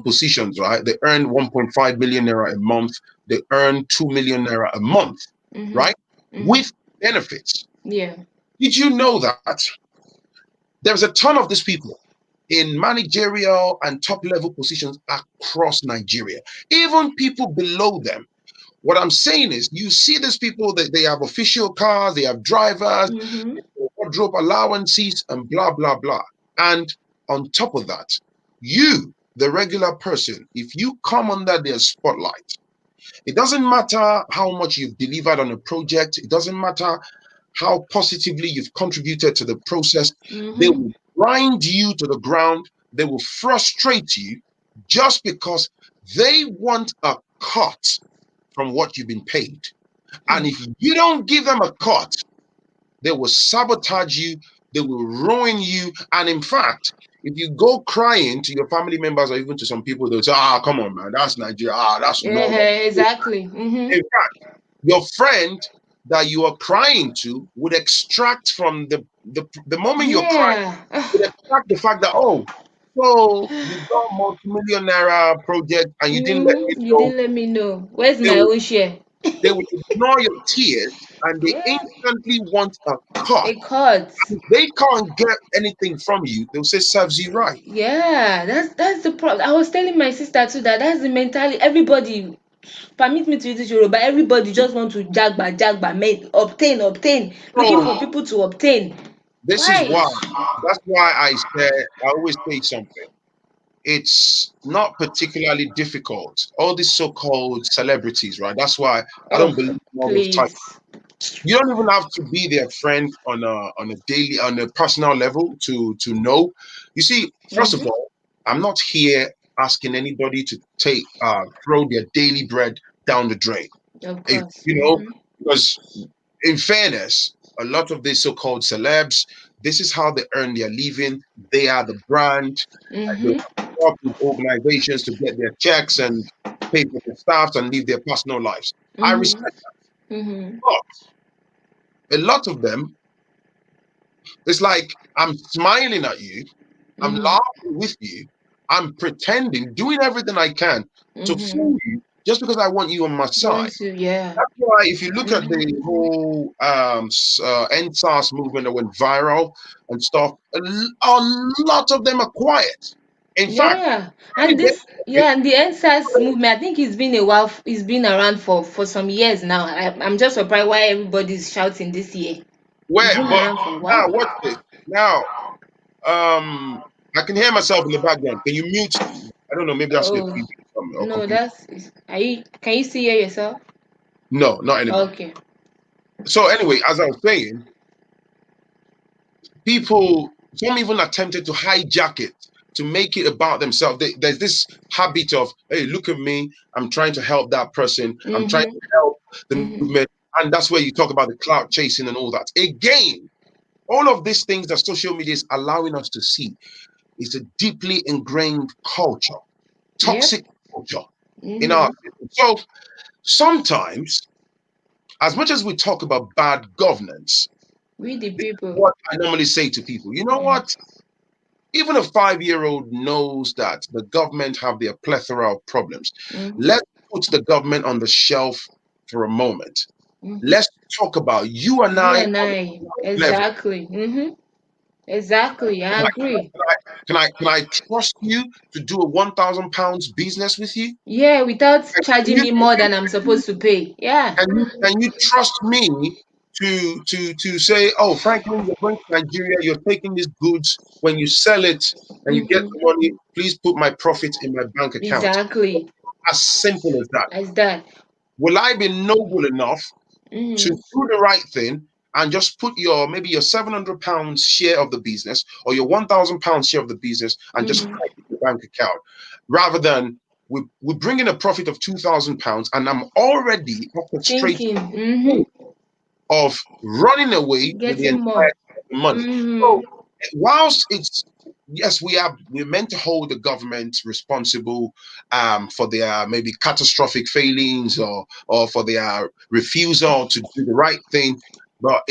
positions, right? They earn 1.5 million naira a month. They earn 2 million naira a month, right? With benefits. Yeah. Did you know that there's a ton of these people in managerial and top level positions across Nigeria, even people below them? What I'm saying is, you see these people that they have official cars, they have drivers, wardrobe allowances, and blah, blah, blah. And on top of that, you, the regular person, if you come under their spotlight, it doesn't matter how much you've delivered on a project, it doesn't matter how positively you've contributed to the process, they will grind you to the ground, they will frustrate you just because they want a cut from what you've been paid. And if you don't give them a cut, they will sabotage you, they will ruin you. And in fact, if you go crying to your family members or even to some people, they'll say, come on, man, that's Nigeria, that's normal. Exactly. In fact, your friend that you are crying to would extract from the moment you're crying, would extract the fact that, so you got multi-million naira project and you didn't let me You know. didn't let me know. Where's my own share? They will ignore your tears and they instantly want a cut. A cut. If they can't get anything from you, they'll say serves you right. Yeah, that's the problem. I was telling my sister too that that's the mentality. Everybody, permit me to use this Yoruba, everybody just want to jagba, obtain, looking for people to obtain. This is why. That's why I always say something. It's not particularly difficult. All these so-called celebrities, right? That's why I don't believe in all those types. You don't even have to be their friend on a personal level to know. You see, first of all, I'm not here asking anybody to throw their daily bread down the drain. Of course. Because in fairness, a lot of these so-called celebs, this is how they earn their living. They are the brand. They work with organizations to get their checks and pay for their staff and live their personal lives. I respect that. But a lot of them, it's like I'm smiling at you, I'm laughing with you, I'm pretending, doing everything I can to fool you just because I want you on my side. That's why if you look at the whole End Sars movement that went viral and stuff, a lot of them are quiet. In fact, and the End Sars movement, I think it's been a while. It's been around for some years now. I'm just surprised why everybody's shouting this year. Now watch this. Now, I can hear myself in the background. Can you mute? I don't know. Maybe that's the TV. No, that's. Can you still hear yourself? No, not anymore. Okay. So anyway, as I was saying, some even attempted to hijack it, to make it about themselves. There's this habit of, hey, look at me, I'm trying to help that person, I'm trying to help the movement, and that's where you talk about the clout chasing and all that. Again, all of these things that social media is allowing us to see is a deeply ingrained culture, toxic culture in our system. So sometimes, as much as we talk about bad governance, we the people, what I normally say to people, you know what? Even a 5-year-old knows that the government have their plethora of problems. Let's put the government on the shelf for a moment. Let's talk about you and I. Exactly. Exactly. I agree. Can I trust you to do a £1,000 business with you? Yeah, without charging me more than I'm supposed to pay. Yeah. Can you trust me to say, oh, Phrankleen, you're going to Nigeria, you're taking these goods, when you sell it and you get the money, please put my profit in my bank account. Exactly. As simple as that. As that. Will I be noble enough to Mm-hmm. do the right thing and just put your maybe your £700 share of the business or your £1,000 share of the business and just Mm-hmm. put it in the bank account, rather than we bring in a profit of £2,000 and I'm already orchestrating Thinking. Mm-hmm. of running away with the Getting more. entire money. Mm-hmm. So whilst it's, yes, we're meant to hold the government responsible for their maybe catastrophic failings or for their refusal to do the right thing, but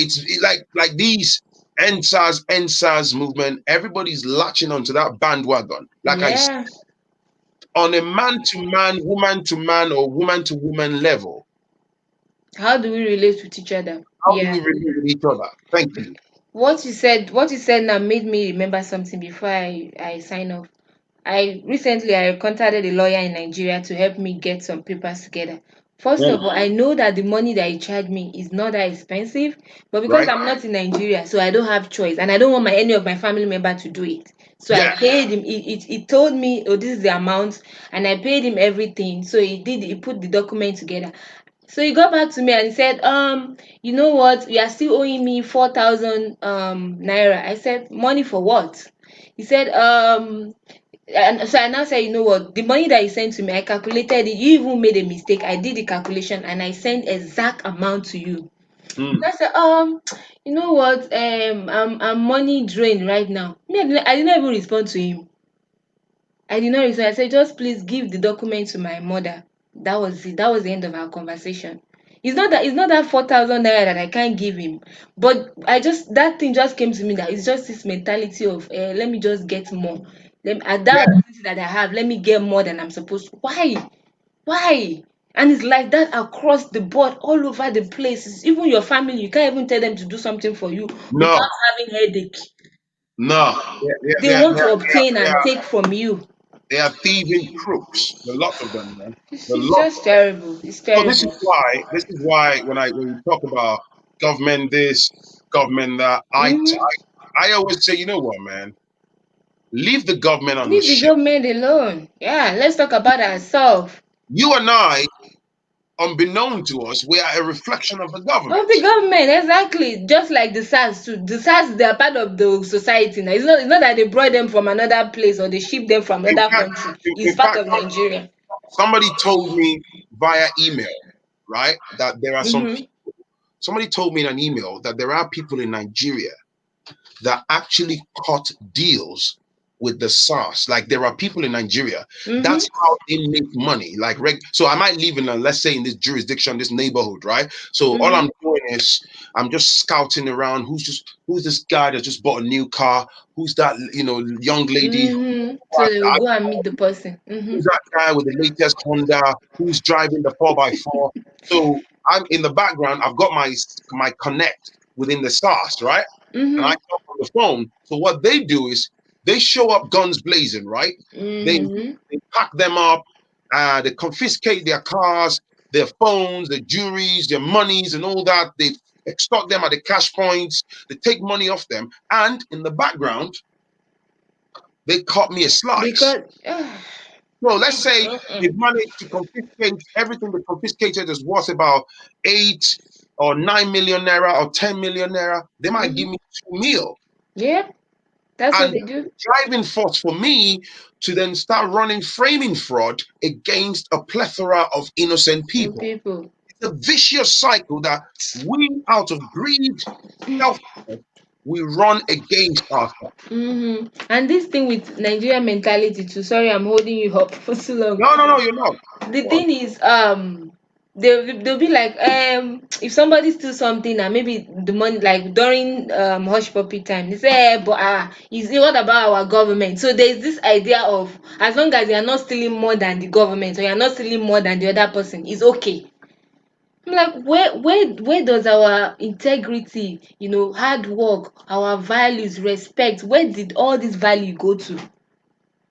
like these End Sars movement, everybody's latching onto that bandwagon. Like I said, Yeah. on a man to man, or woman to woman level, How do we relate with each other? how do we Yeah. relate with each other? Thank you. What you said now made me remember something before I sign off. I contacted a lawyer in Nigeria to help me get some papers together. First Mm, of all, I know that the money that he charged me is not that expensive, but because right? I'm not in Nigeria, so I don't have choice, and I don't want any of my family member to do it. So I Yeah. paid him. He told me, oh, this is the amount, and I paid him everything. So he put the document together. So he got back to me and he said, you know what? You are still owing me 4,000 naira. I said, money for what? He said, and so I now said, you know what? The money that you sent to me, I calculated it. You even made a mistake. I did the calculation and I sent exact amount to you. Mm. I said, you know what? I'm money drained right now. Me, I didn't even respond to him. I did not respond. I said, just please give the document to my mother. That was it. That was the end of our conversation. It's not that 4,000 naira that I can't give him, but that thing just came to me that it's just this mentality of let me just get more. At that Yeah. opportunity that I have, let me get more than I'm supposed to. Why? Why? And it's like that across the board, all over the place. Even your family, you can't even tell them to do something for you without No, having headache. no. They want to obtain and take from you. They are thieving crooks. A lot of them, man. A It's lot. just terrible. It's So this is terrible. why. This is why when we talk about government this, government that, Mm-hmm. I always say, you know what, man, leave the government on the Leave the ship. government alone. Yeah, let's talk about ourselves. You and I, unbeknown to us, we are a reflection of the Of the government. government, exactly. Just like the SARS too. The SARS, they are part of the society now. It's not that they brought them from another place or they shipped them from In another fact, country. in It's part fact, of Nigeria. somebody told me via email, right, that there are some Mm-hmm. people. Somebody told me in an email that there are people in Nigeria that actually cut deals with the SARS. Like there are people in Nigeria, Mm-hmm. that's how they make money. So I might live in let's say in this jurisdiction, this neighborhood, right? So all Mm-hmm. I'm doing is I'm just scouting around. Who's this guy that just bought a new car? Who's that young lady? Mm-hmm. So they will go and meet the person. Mm-hmm. Who's that guy with the latest Honda? Who's driving the 4x4? So I'm in the background. I've got my connect within the SARS, right? And I Mm-hmm. talk on the phone. So what they do is they show up guns blazing, right? They Mm-hmm. they pack them up, they confiscate their cars, their phones, their jewelries, their monies, and all that. They extort them at the cash points. They take money off them, and in the background, they cut me a slice. Because So let's say uh-uh. they've managed to confiscate everything they confiscated is worth about 8 or 9 million naira or 10 million naira. They might Mm-hmm. give me 2 mil. Yeah, that's what And they do. driving force for me to then start running framing fraud against a plethora of innocent And people. people. It's a vicious cycle that we, out of greed, self, we run against ourselves. Mm-hmm. And this thing with Nigerian mentality too. Sorry, I'm holding you up for too long. No, no, no, you're not. The Go on. thing is, they'll be like, if somebody steals something and maybe the money, like during hush puppy time, they say, but is it what about our government? So there's this idea of as long as you are not stealing more than the government or you are not stealing more than the other person, it's okay. I'm like, where does our integrity, hard work, our values, respect, where did all this value go to?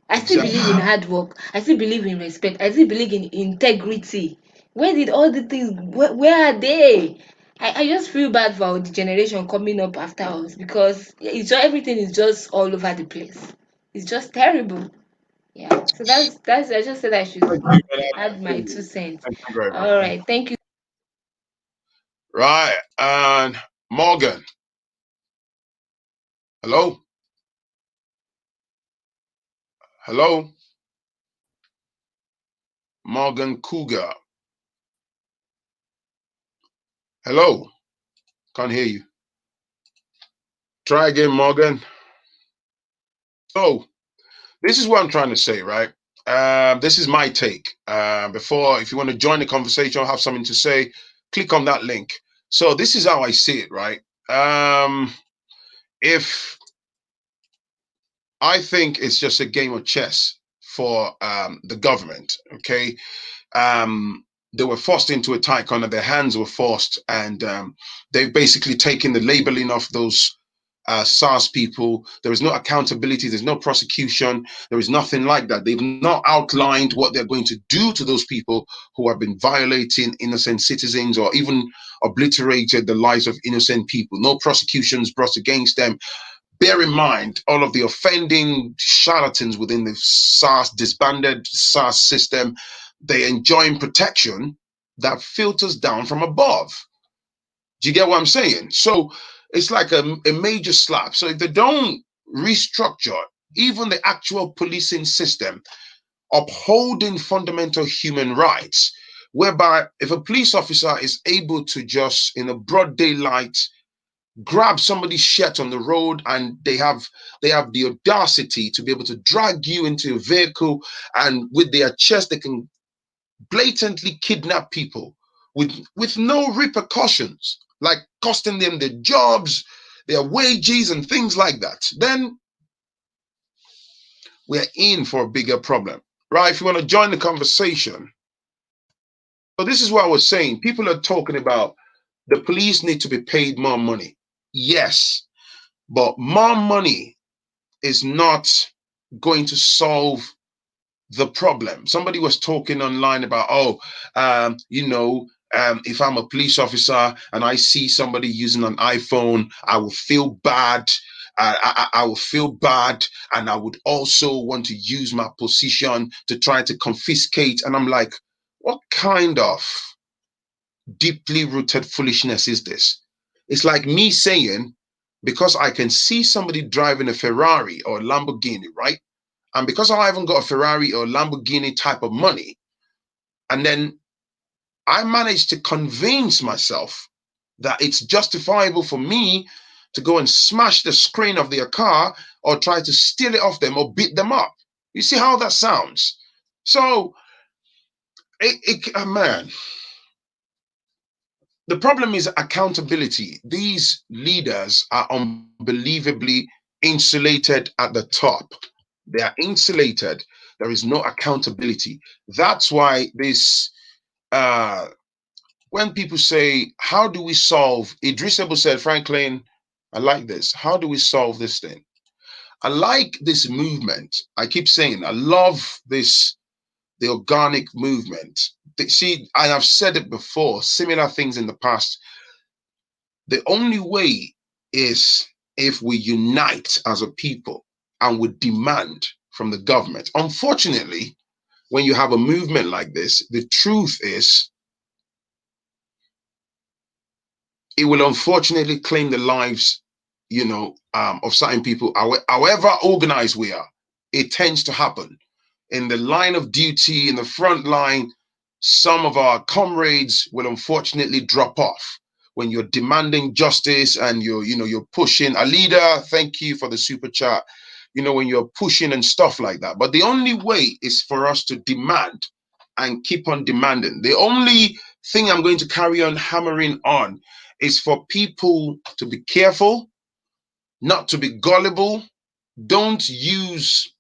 I still believe in Exactly. hard work. I still believe in respect. I still believe in integrity. Where did all the things? Where are they? I just feel bad for the generation coming up after us because everything is just all over the place. It's just terrible. Yeah. So that's I just said I should Thank you, man. I add my appreciate it. 2 cents. Thank you very much. All right. Thank you. Right. And Morgan. Hello? Hello? Morgan Cougar. Hello? Can't hear you. Try again, Morgan. So, this is what I'm trying to say, right? This is my take. Before, if you want to join the conversation or have something to say, click on that link. So, this is how I see it, right? If I think it's just a game of chess for the government, okay? They were forced into a tight corner. Their hands were forced, and they've basically taken the labeling of those SARS people. There is no accountability. There's no prosecution. There is nothing like that. They've not outlined what they're going to do to those people who have been violating innocent citizens or even obliterated the lives of innocent people. No prosecutions brought against them. Bear in mind all of the offending charlatans within the SARS, disbanded SARS system. They enjoy protection that filters down from above. Do you get what I'm saying? So it's like a major slap. So if they don't restructure even the actual policing system, upholding fundamental human rights, whereby if a police officer is able to just in a broad daylight grab somebody's shirt on the road and they have the audacity to be able to drag you into a vehicle, and with their chest they can blatantly kidnap people with no repercussions, like costing them their jobs, their wages and things like that, then we're in for a bigger problem, right? If you want to join the conversation. So this is what I was saying. People are talking about the police need to be paid more money. Yes, but more money is not going to solve the problem. Somebody was talking online about, if I'm a police officer and I see somebody using an iPhone, I will feel bad. I will feel bad, and I would also want to use my position to try to confiscate. And I'm like, what kind of deeply rooted foolishness is this? It's like me saying, because I can see somebody driving a Ferrari or a Lamborghini, right? And because I haven't got a Ferrari or Lamborghini type of money, and then I managed to convince myself that it's justifiable for me to go and smash the screen of their car or try to steal it off them or beat them up. You see how that sounds? So, man, the problem is accountability. These leaders are unbelievably insulated at the top. They are insulated. There is no accountability. That's why this, when people say, how do we solve, Idris Elba said, Phrankleen, I like this. How do we solve this thing? I like this movement. I keep saying, I love this, the organic movement. See, I have said it before, similar things in the past. The only way is if we unite as a people and we demand from the government. Unfortunately, when you have a movement like this, the truth is it will unfortunately claim the lives, of certain people. However organized we are, it tends to happen. In the line of duty, in the front line, some of our comrades will unfortunately drop off when you're demanding justice and you're pushing a leader. Thank you for the super chat. When you're pushing and stuff like that. But the only way is for us to demand and keep on demanding. The only thing I'm going to carry on hammering on is for people to be careful, not to be gullible. Don't use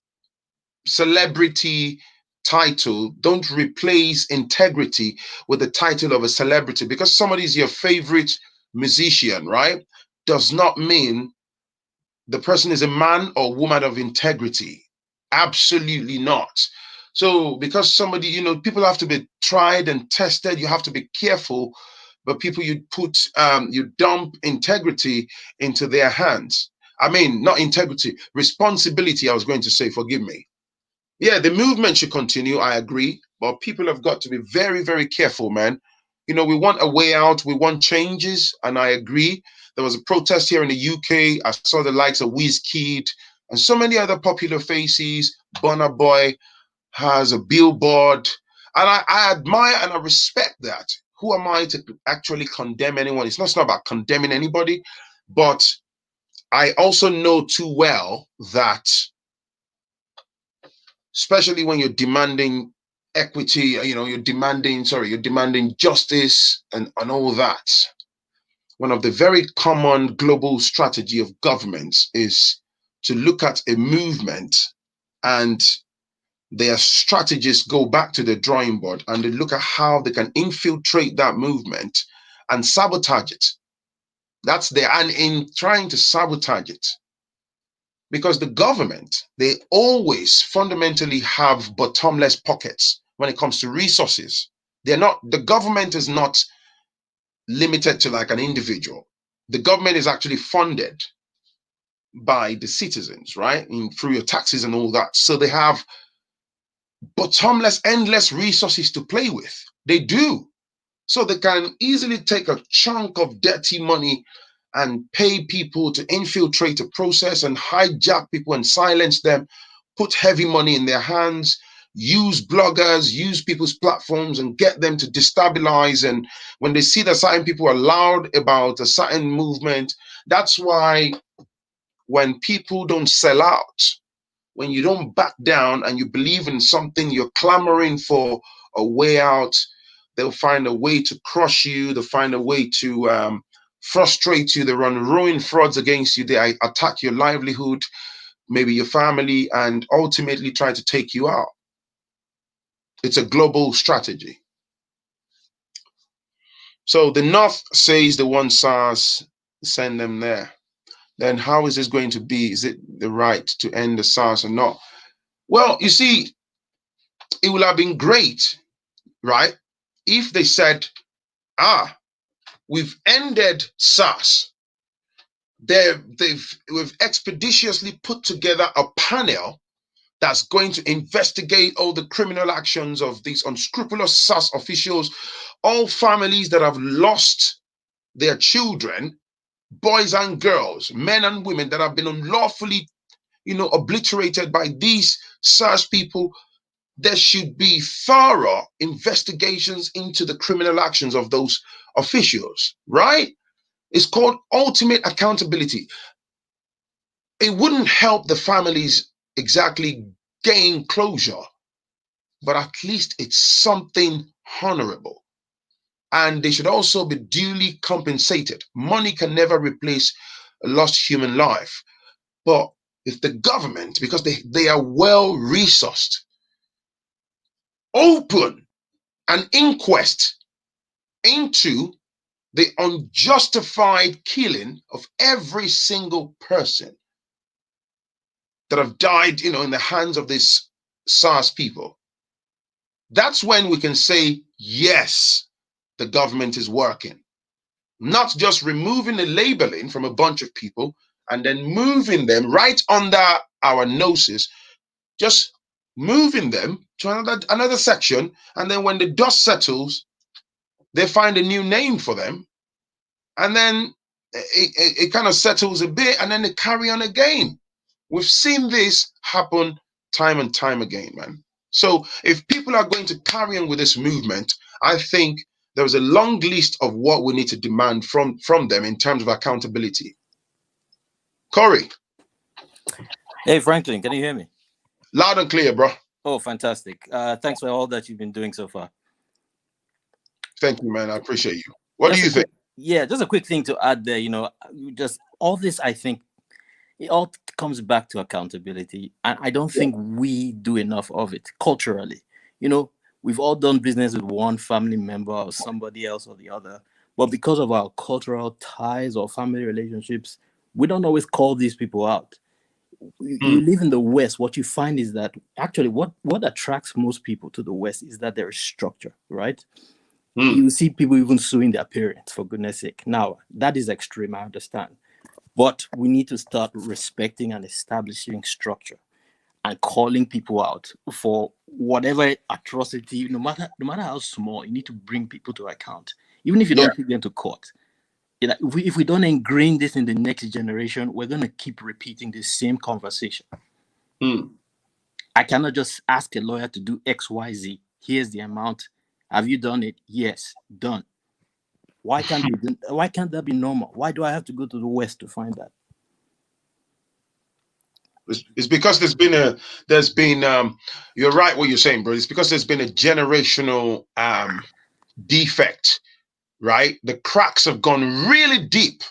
celebrity title. Don't replace integrity with the title of a celebrity. Because somebody is your favorite musician, right, does not mean the person is a man or woman of integrity. Absolutely not. So because somebody, people have to be tried and tested, you have to be careful. But people, you dump integrity into their hands. I mean, not integrity, responsibility, I was going to say, forgive me. yeah, the movement should continue. I agree, but people have got to be very, very careful, man. You know, we want a way out. We want changes, and I agree. There was a protest here in the UK. I saw the likes of Kid and so many other popular faces. Burna Boy has a billboard, and I admire and I respect that. Who am I to actually condemn anyone? It's not about condemning anybody, but I also know too well that, especially when you're demanding equity, you know, you're demanding justice and all that. One of the very common global strategy of governments is to look at a movement, and their strategists go back to the drawing board and they look at how they can infiltrate that movement and sabotage it. That's there. And in trying to sabotage it, because the government, they always fundamentally have bottomless pockets when it comes to resources. The government is not limited to like an individual. The government is actually funded by the citizens, right? Through your taxes and all that. So they have bottomless, endless resources to play with. They do. So they can easily take a chunk of dirty money and pay people to infiltrate a process and hijack people and silence them, put heavy money in their hands, use bloggers, use people's platforms and get them to destabilize. And when they see that certain people are loud about a certain movement, that's why when people don't sell out, when you don't back down and you believe in something, you're clamoring for a way out, they'll find a way to crush you. They'll find a way to frustrate you. They run ruin frauds against you. They attack your livelihood, maybe your family, and ultimately try to take you out. It's a global strategy. So the North says they want SARS, send them there. Then how is this going to be? Is it the right to end the SARS or not? Well, you see, it would have been great, right, if they said, we've ended SARS. We've expeditiously put together a panel that's going to investigate all the criminal actions of these unscrupulous SARS officials, all families that have lost their children, boys and girls, men and women that have been unlawfully, obliterated by these SARS people. There should be thorough investigations into the criminal actions of those officials, right? It's called ultimate accountability. It wouldn't help the families exactly gain closure, but at least it's something honorable. And they should also be duly compensated. Money can never replace a lost human life. But if the government, because they are well resourced, open an inquest into the unjustified killing of every single person that have died, in the hands of these SARS people, that's when we can say, yes, the government is working. Not just removing the labeling from a bunch of people and then moving them right under our noses, just moving them to another section, and then when the dust settles, they find a new name for them, and then it kind of settles a bit, and then they carry on again. We've seen this happen time and time again, man. So if people are going to carry on with this movement, I think there is a long list of what we need to demand from them in terms of accountability. Corey. Hey, Phrankleen, can you hear me? Loud and clear, bro. Oh, fantastic. Thanks for all that you've been doing so far. Thank you, man. I appreciate you. What do you think? Yeah, just a quick thing to add there, just all this, I think, it all comes back to accountability. And I don't think we do enough of it culturally. We've all done business with one family member or somebody else or the other. But because of our cultural ties or family relationships, we don't always call these people out. You live in the West, what you find is that actually what attracts most people to the West is that there is structure, right? You see people even suing their parents, for goodness sake. Now, that is extreme, I understand. But we need to start respecting and establishing structure. and calling people out for whatever atrocity, no matter how small, you need to bring people to account, even if you don't take them to court. You know, if we don't ingrain this in the next generation, we're going to keep repeating the same conversation. I cannot just ask a lawyer to do X, Y, Z. Here's the amount. Have you done it? Yes, done. Why can't that be normal? Why do I have to go to the West to find that? It's because there's been you're right what you're saying, bro. It's because there's been a generational defect, right? The cracks have gone really deep.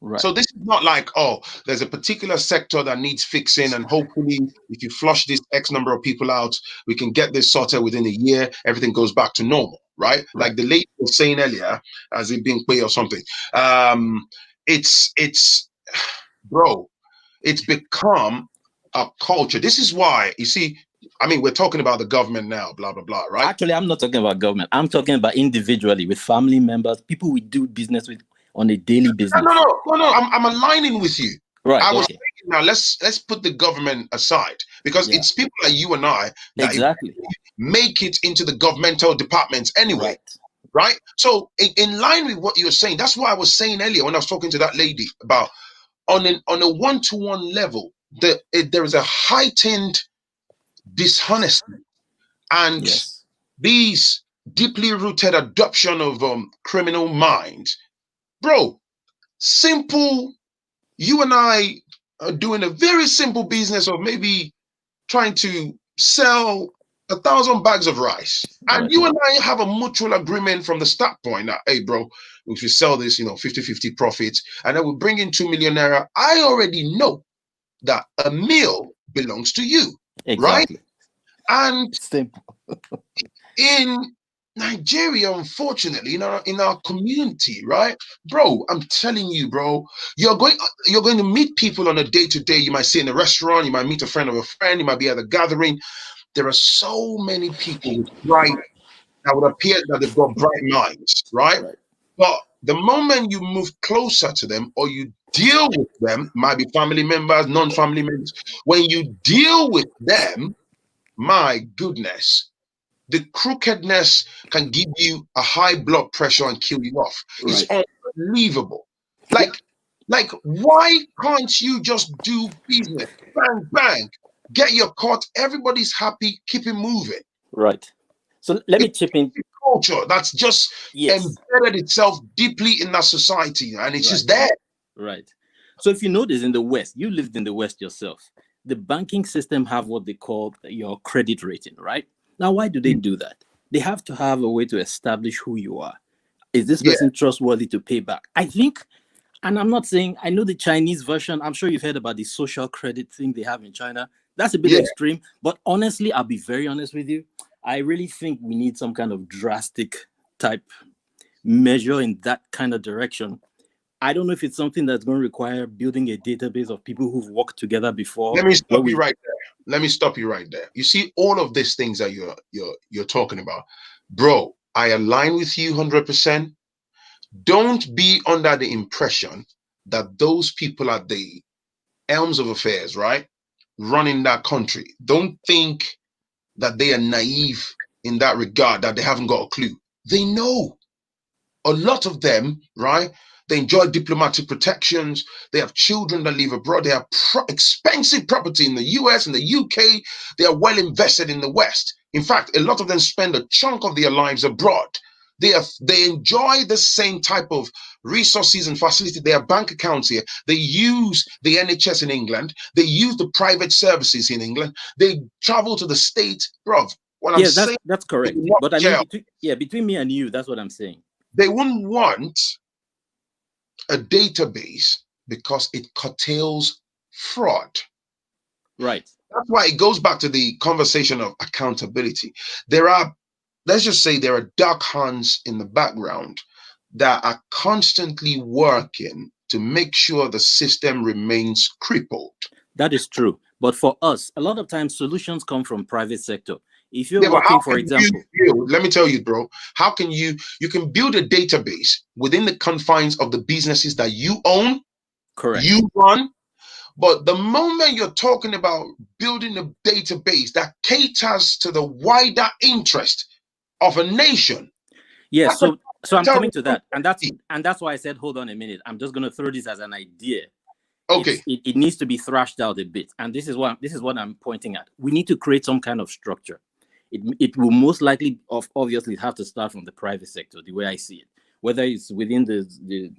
Right. So this is not like, oh, there's a particular sector that needs fixing, and hopefully if you flush this X number of people out, we can get this sorted within a year, everything goes back to normal, right? Like the lady was saying earlier, as it being pay or something. It's bro, it's become a culture. This is why, you see, I mean, we're talking about the government now, blah, blah, blah, right? Actually, I'm not talking about government. I'm talking about individually, with family members, people we do business with on a daily basis. No. I'm aligning with you. Right. I was thinking, now let's put the government aside, because it's people like you and I that make it into the governmental departments anyway. Right? So in line with what you were saying, that's why I was saying earlier when I was talking to that lady about on a one-to-one level, there is a heightened dishonesty and these deeply rooted adoption of criminal minds. Bro, simple, you and I are doing a very simple business of maybe trying to sell 1,000 bags of rice. And you and I have a mutual agreement from the start point that, hey, bro, if we sell this, 50-50 profits, and then we bring in 2 million naira, I already know that a meal belongs to you, right? And in Nigeria, unfortunately, in our community, right, bro, I'm telling you, bro, you're going to meet people on a day-to-day. You might see in a restaurant, you might meet a friend of a friend, you might be at a gathering. There are so many people with that would appear that they've got bright minds, right? But the moment you move closer to them or you deal with them, might be family members, non-family members, when you deal with them, my goodness, the crookedness can give you a high blood pressure and kill you off. It's unbelievable. Like, why can't you just do business? Bang, bang, get your cut. Everybody's happy. Keep it moving. Right. So let me chip in. Culture that's just embedded itself deeply in that society, and it's just there. Right. So if you notice in the West, you lived in the West yourself. The banking system have what they call your credit rating, right? Now, why do they do that? They have to have a way to establish who you are. Is this person trustworthy to pay back? I think, and I'm not saying, I know the Chinese version, I'm sure you've heard about the social credit thing they have in China. That's a bit extreme, but honestly, I'll be very honest with you. I really think we need some kind of drastic type measure in that kind of direction. I don't know if it's something that's going to require building a database of people who've worked together before. Let me stop you right there. Let me stop you right there. You see, all of these things that you're talking about, bro, I align with you 100%. Don't be under the impression that those people at the helms of affairs, right, running that country, don't think that they are naive in that regard, that they haven't got a clue. They know. A lot of them, right, they enjoy diplomatic protections. They have children that live abroad. They have expensive property in the US and the UK. They are well invested in the West. In fact, a lot of them spend a chunk of their lives abroad. They enjoy the same type of resources and facility. They have bank accounts here. They use the NHS in England. They use the private services in England. They travel to the States, bro. That's correct. But I mean, between me and you, that's what I'm saying. They wouldn't want a database because it curtails fraud. Right. That's why it goes back to the conversation of accountability. Let's just say there are dark hands in the background that are constantly working to make sure the system remains crippled. That is true. But for us, a lot of times solutions come from private sector. If you're working, for example, let me tell you, bro, how can you can build a database within the confines of the businesses that you own, correct, you run, But the moment you're talking about building a database that caters to the wider interest of a nation, Yeah, that's a so I'm coming to that, and responsibility. that's why I said, hold on a minute. I'm just going to throw this as an idea. Okay. It needs to be thrashed out a bit, and this is what I'm pointing at. We need to create some kind of structure. It will most likely, obviously, have to start from the private sector, the way I see it. Whether it's within the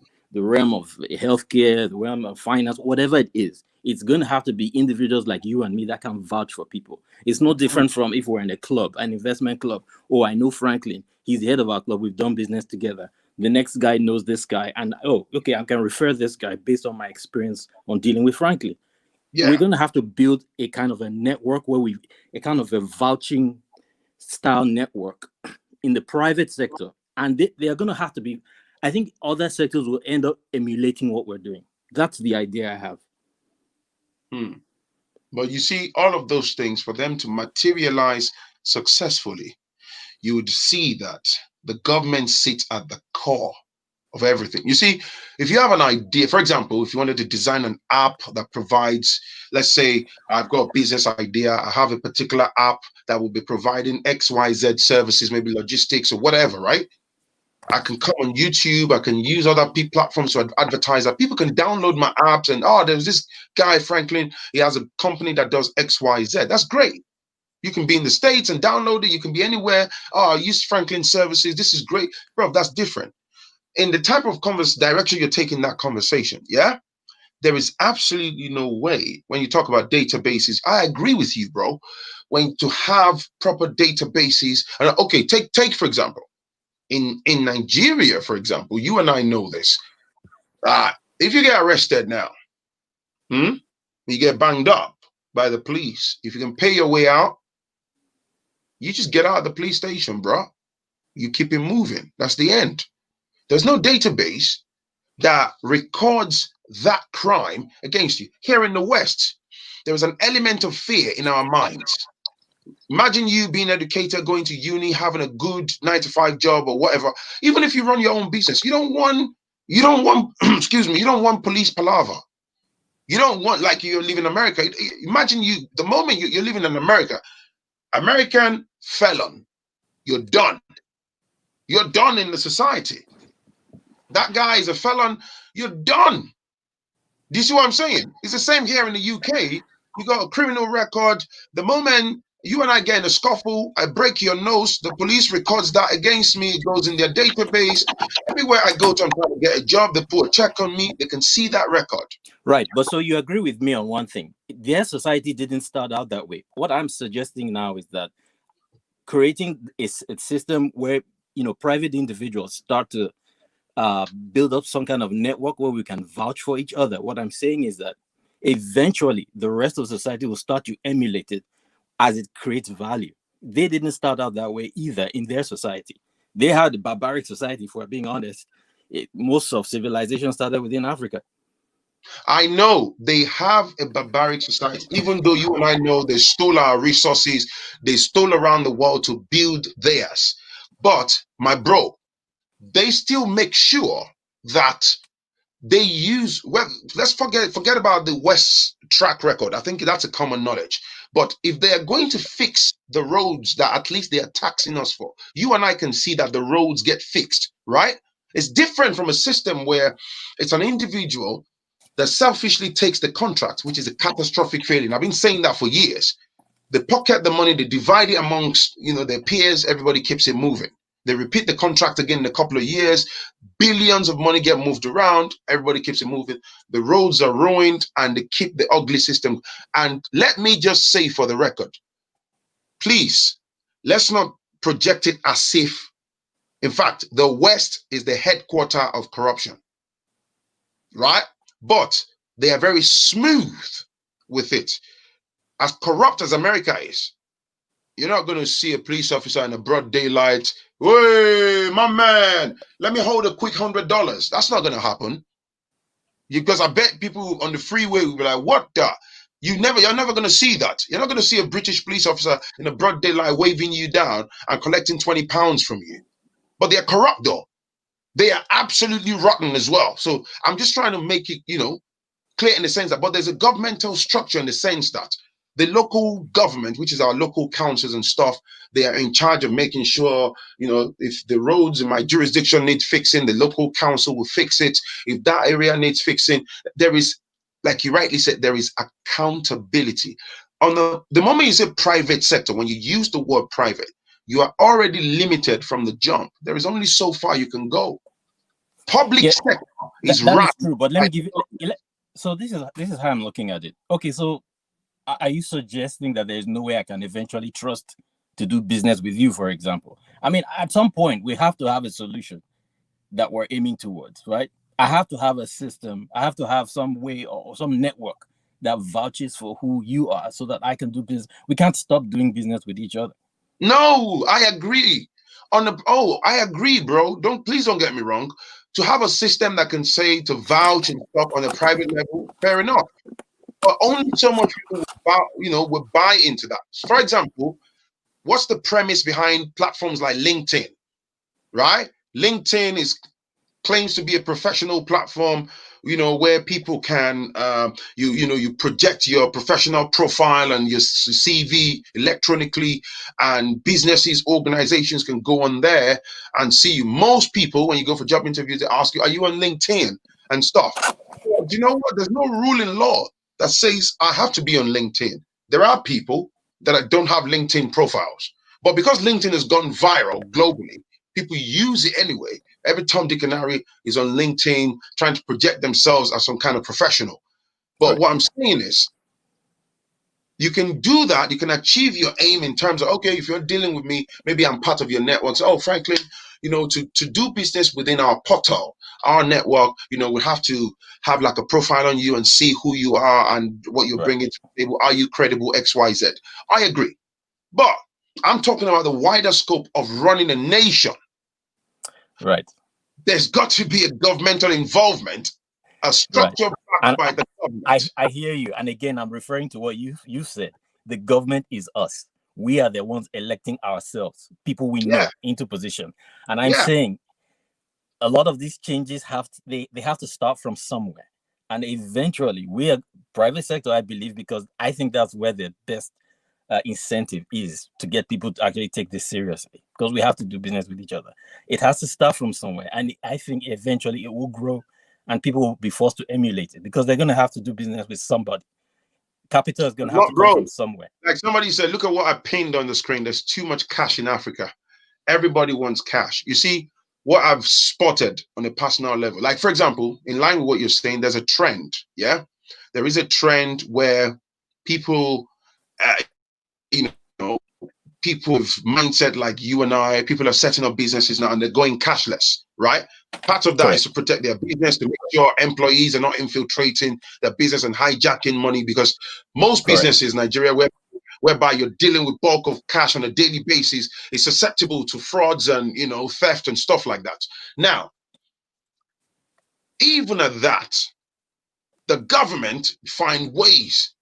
realm of healthcare, the realm of finance, whatever it is, it's going to have to be individuals like you and me that can vouch for people. It's no different from if we're in a club, an investment club. Oh, I know Phrankleen. He's the head of our club. We've done business together. The next guy knows this guy, and oh, okay, I can refer this guy based on my experience on dealing with Phrankleen. Yeah. We're going to have to build a kind of a network a kind of a vouching style network in the private sector, and they are going to have to be. I think other sectors will end up emulating what we're doing. That's the idea I have. But you see, all of those things, for them to materialize successfully, you would see that the government sits at the core of everything. You see, if you have an idea, for example, if you wanted to design an app that provides, let's say I've got a business idea, I have a particular app that will be providing XYZ services, maybe logistics or whatever, right? I can come on YouTube, I can use other platforms to advertise that. People can download my apps and, oh, there's this guy, Phrankleen, he has a company that does XYZ. That's great. You can be in the States and download it. You can be anywhere. Oh, I use Phrankleen services. This is great. Bro, that's different. In the type of direction you're taking that conversation, yeah, there is absolutely no way when you talk about databases. I agree with you, bro. When to have proper databases, and okay, take for example, in Nigeria, for example, you and I know this. If you get arrested now, you get banged up by the police. If you can pay your way out, you just get out of the police station, bro. You keep it moving. That's the end. There's no database that records that crime against you. Here in the West, there is an element of fear in our minds. Imagine you being educated, going to uni, having a good 9-to-5 job or whatever. Even if you run your own business, you don't want, excuse me, you don't want police palaver. You don't want, like, you live in America. Imagine the moment you're living in America, American felon, you're done. You're done in the society. That guy is a felon, you're done. Do you see what I'm saying? It's the same here in the UK. You got a criminal record. The moment you and I get in a scuffle, I break your nose, the police records that against me. It goes in their database. Everywhere I go to, I'm trying to get a job. They put a check on me. They can see that record. Right. But so you agree with me on one thing. Their society didn't start out that way. What I'm suggesting now is that creating a system where, private individuals start to build up some kind of network where we can vouch for each other. What I'm saying is that eventually the rest of society will start to emulate it as it creates value. They didn't start out that way either in their society. They had a barbaric society, if we're being honest. Most of civilization started within Africa. I know they have a barbaric society, even though you and I know they stole our resources, they stole around the world to build theirs. But my bro, they still make sure that they use, well, let's forget about the West track record. I think that's a common knowledge. But if they are going to fix the roads that at least they are taxing us for, you and I can see that the roads get fixed, right? It's different from a system where it's an individual that selfishly takes the contract, which is a catastrophic failure. I've been saying that for years. They pocket the money, they divide it amongst, their peers, everybody keeps it moving. They repeat the contract again in a couple of years, billions of money get moved around, everybody keeps it moving. The roads are ruined and they keep the ugly system. And let me just say for the record, please, let's not project it as if, in fact, the West is the headquarter of corruption, right? But they are very smooth with it. As corrupt as America is, you're not going to see a police officer in a broad daylight. Hey, my man, let me hold a quick $100. That's not going to happen. Because I bet people on the freeway will be like, what the? You're never going to see that. You're not going to see a British police officer in a broad daylight waving you down and collecting 20 pounds from you. But they're corrupt though. They are absolutely rotten as well. So I'm just trying to make it, clear in the sense that, but there's a governmental structure in the sense that the local government, which is our local councils and stuff, they are in charge of making sure, you know, if the roads in my jurisdiction need fixing, the local council will fix it. If that area needs fixing, there is, like you rightly said, there is accountability. On the moment you say private sector, when you use the word private, you are already limited from the jump. There is only so far you can go. Public sector is that right. is true, but let me give you. So this is how I'm looking at it. Okay, so are you suggesting that there's no way I can eventually trust to do business with you, for example? I mean, at some point we have to have a solution that we're aiming towards, right? I have to have a system. I have to have some way or some network that vouches for who you are so that I can do business. We can't stop doing business with each other. No, I agree. I agree, bro. Please don't get me wrong. To have a system that can say to vouch and stuff on a private level, fair enough. But only so much people will buy into that. For example, what's the premise behind platforms like LinkedIn? Right? LinkedIn claims to be a professional platform, you know, where people can you project your professional profile and your CV electronically, and businesses, organizations can go on there and see you. Most people, when you go for job interviews, they ask you, are you on LinkedIn and stuff? Do you know what? There's no rule in law that says I have to be on LinkedIn. There are people that don't have LinkedIn profiles, but because LinkedIn has gone viral globally, people use it anyway. Every Tom, Dick, and Harry is on LinkedIn trying to project themselves as some kind of professional. But Right. what I'm saying is, you can do that. You can achieve your aim in terms of, okay, if you're dealing with me, maybe I'm part of your network. So, Phrankleen, you know, to do business within our portal, our network, you know, we have to have like a profile on you and see who you are and what you're bringing to the table. Are you credible? X, Y, Z. I agree. But I'm talking about the wider scope of running a nation. Right. There's got to be a governmental involvement, a structure backed by the government. I hear you. And again, I'm referring to what you said. The government is us. We are the ones electing ourselves, people we know, into position. And I'm saying a lot of these changes they have to start from somewhere. And eventually, we are private sector, I believe, because I think that's where the best incentive is to get people to actually take this seriously, because we have to do business with each other. It has to start from somewhere, and I think eventually it will grow and people will be forced to emulate it because they're going to have to do business with somebody. Capital is going to have to come from somewhere. Like somebody said, look at what I pinned on the screen. There's too much cash in Africa. Everybody wants cash. You see what I've spotted on a personal level, like for example, in line with what you're saying, there's a trend. There is a trend where people people with mindset like you and I, people are setting up businesses now and they're going cashless, right? Part of that is to protect their business, to make sure employees are not infiltrating their business and hijacking money, because most businesses in Nigeria, whereby you're dealing with bulk of cash on a daily basis, is susceptible to frauds and, you know, theft and stuff like that. Now, even at that, the government find ways,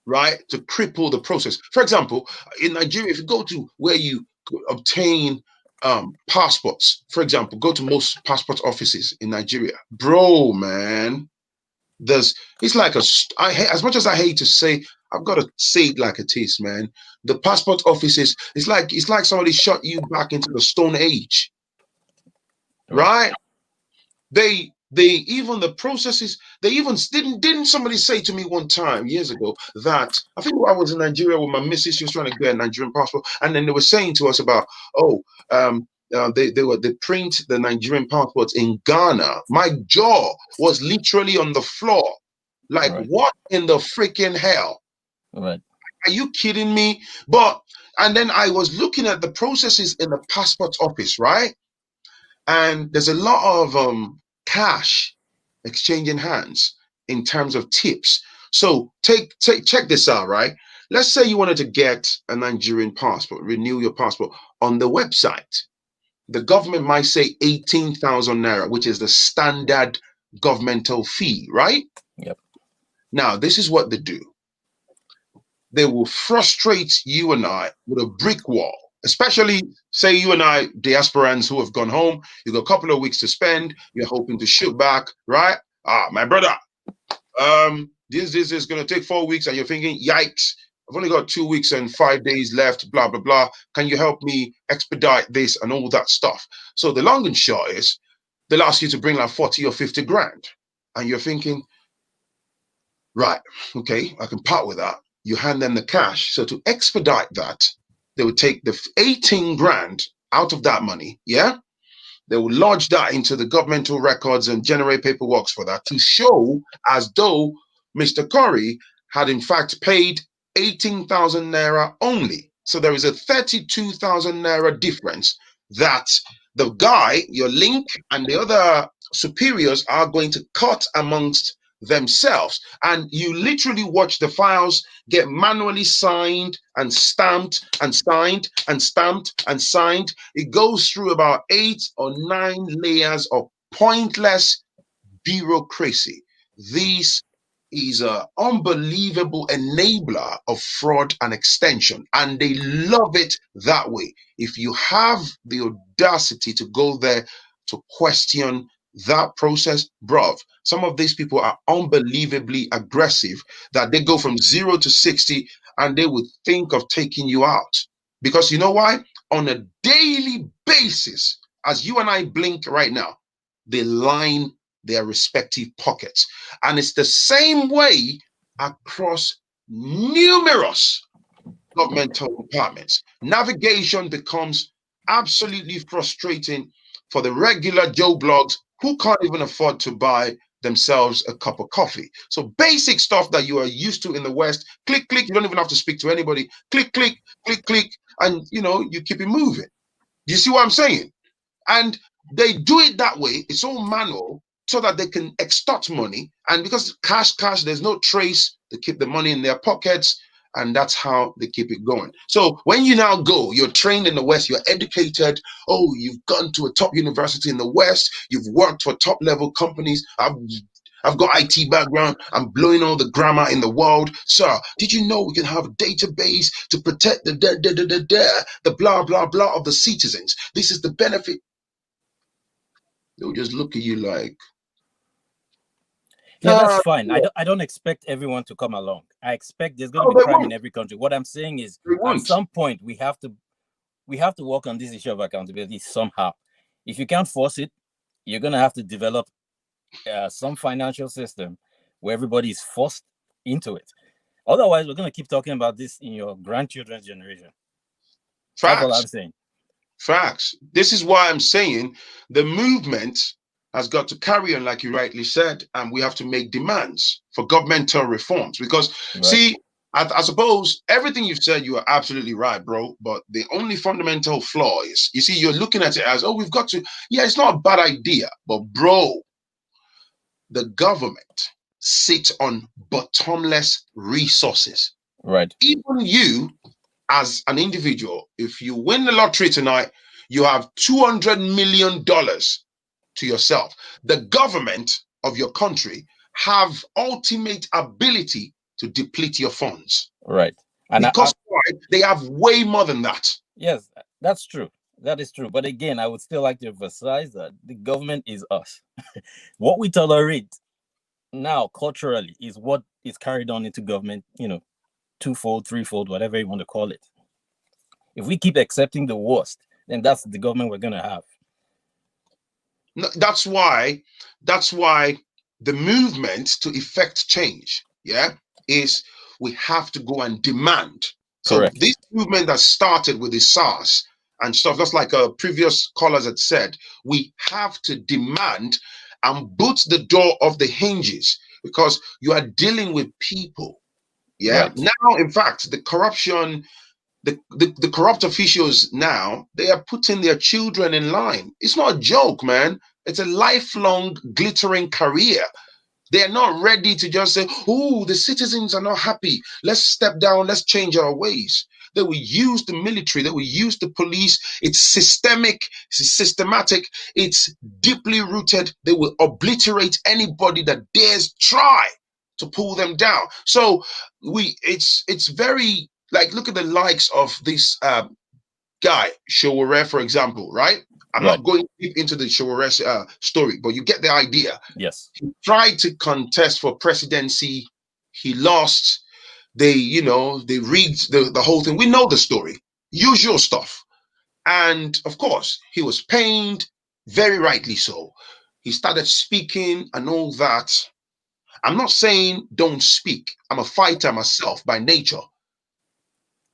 right, to cripple the process. For example, in Nigeria, if you go to where you obtain passports, for example, go to most passport offices in Nigeria, bro, man, it's like as much as I hate to say, I've got to say it like it is, man. The passport offices, it's like somebody shot you back into the Stone Age, right? They even the processes, they even didn't somebody say to me one time years ago that I think I was in Nigeria with my missus, she was trying to get a Nigerian passport, and then they were saying to us about, they print the Nigerian passports in Ghana. My jaw was literally on the floor. Like, what in the freaking hell? Right. Are you kidding me? And then I was looking at the processes in the passport office, right? And there's a lot of cash exchanging hands in terms of tips. So check this out, right? Let's say you wanted to get a Nigerian passport, renew your passport on the website. The government might say 18,000 naira, which is the standard governmental fee, right? Yep. Now, this is what they do. They will frustrate you and I with a brick wall. Especially, say you and I, diasporans who have gone home, you got a couple of weeks to spend, you're hoping to shoot back, right? My brother, This is going to take 4 weeks, and you're thinking, yikes, I've only got 2 weeks and 5 days left, blah, blah, blah. Can you help me expedite this and all that stuff? So the long and short is they'll ask you to bring like 40 or 50 grand. And you're thinking, right, okay, I can part with that. You hand them the cash. So to expedite that, they would take the 18 grand out of that money. Yeah. They will lodge that into the governmental records and generate paperwork for that to show as though Mr. Corey had in fact paid 18,000 naira only. So there is a 32,000 naira difference that the guy, your link, and the other superiors are going to cut amongst themselves. And you literally watch the files get manually signed and stamped and signed and stamped and signed. It goes through about 8 or 9 layers of pointless bureaucracy. This is an unbelievable enabler of fraud and extension, and they love it that way. If you have the audacity to go there to question that process, bruv, some of these people are unbelievably aggressive that they go from 0 to 60 and they would think of taking you out. Because you know why? On a daily basis, as you and I blink right now, they line their respective pockets. And it's the same way across numerous governmental departments. Navigation becomes absolutely frustrating for the regular Joe Blogs who can't even afford to buy themselves a cup of coffee. So basic stuff that you are used to in the West, click, click, you don't even have to speak to anybody, click, click, click, click, and you keep it moving. Do you see what I'm saying? And they do it that way. It's all manual so that they can extort money. And because cash, there's no trace, they keep the money in their pockets. And that's how they keep it going. So when you now go, you're trained in the West, you're educated. Oh, you've gone to a top university in the West. You've worked for top level companies. I've got IT background. I'm blowing all the grammar in the world. Sir, did you know we can have a database to protect the blah, blah, blah of the citizens? This is the benefit. They'll just look at you like, yeah, that's fine. I don't expect everyone to come along. I expect there's going to be crime in every country. What I'm saying is, at some point, we have to work on this issue of accountability somehow. If you can't force it, you're going to have to develop some financial system where everybody is forced into it. Otherwise, we're going to keep talking about this in your grandchildren's generation. Facts. That's all I'm saying. Facts. This is why I'm saying the movement has got to carry on, like you rightly said, and we have to make demands for governmental reforms. Because, see, I suppose everything you've said, you are absolutely right, bro. But the only fundamental flaw is, you see, you're looking at it as, oh, we've got to, yeah, it's not a bad idea. But, bro, the government sits on bottomless resources. Right. Even you, as an individual, if you win the lottery tonight, you have $200 million to yourself. The government of your country have ultimate ability to deplete your funds. Right. And because they have way more than that. Yes, that's true. That is true. But again, I would still like to emphasize that the government is us. What we tolerate now culturally is what is carried on into government, twofold, threefold, whatever you want to call it. If we keep accepting the worst, then that's the government we're going to have. No, that's why the movement to effect change, is we have to go and demand. Correct. So this movement that started with the SARS and stuff, just like previous callers had said, we have to demand and boot the door off the hinges because you are dealing with people. Yeah. Right. Now, in fact, the corruption, the corrupt officials now, they are putting their children in line. It's not a joke, man. It's a lifelong glittering career. They're not ready to just say, oh, the citizens are not happy. Let's step down. Let's change our ways. They will use the military. They will use the police. It's systemic, it's systematic. It's deeply rooted. They will obliterate anybody that dares try to pull them down. So it's very, like, look at the likes of this guy, Showore, for example, right? I'm not going deep into the Sowore story, but you get the idea. Yes. He tried to contest for presidency. He lost. They rigged the whole thing. We know the story. Usual stuff. And of course, he was pained, very rightly so. He started speaking and all that. I'm not saying don't speak. I'm a fighter myself by nature.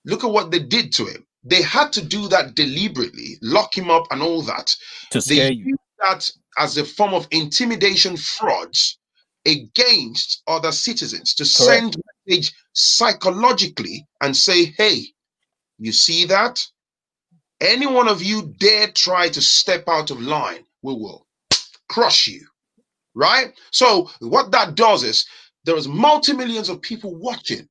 Look at what they did to him. They had to do that deliberately, lock him up and all that. To scare you. Used that as a form of intimidation frauds against other citizens to send message psychologically and say, hey, you see that? Any one of you dare try to step out of line, we will crush you, right? So what that does is there is multi-millions of people watching,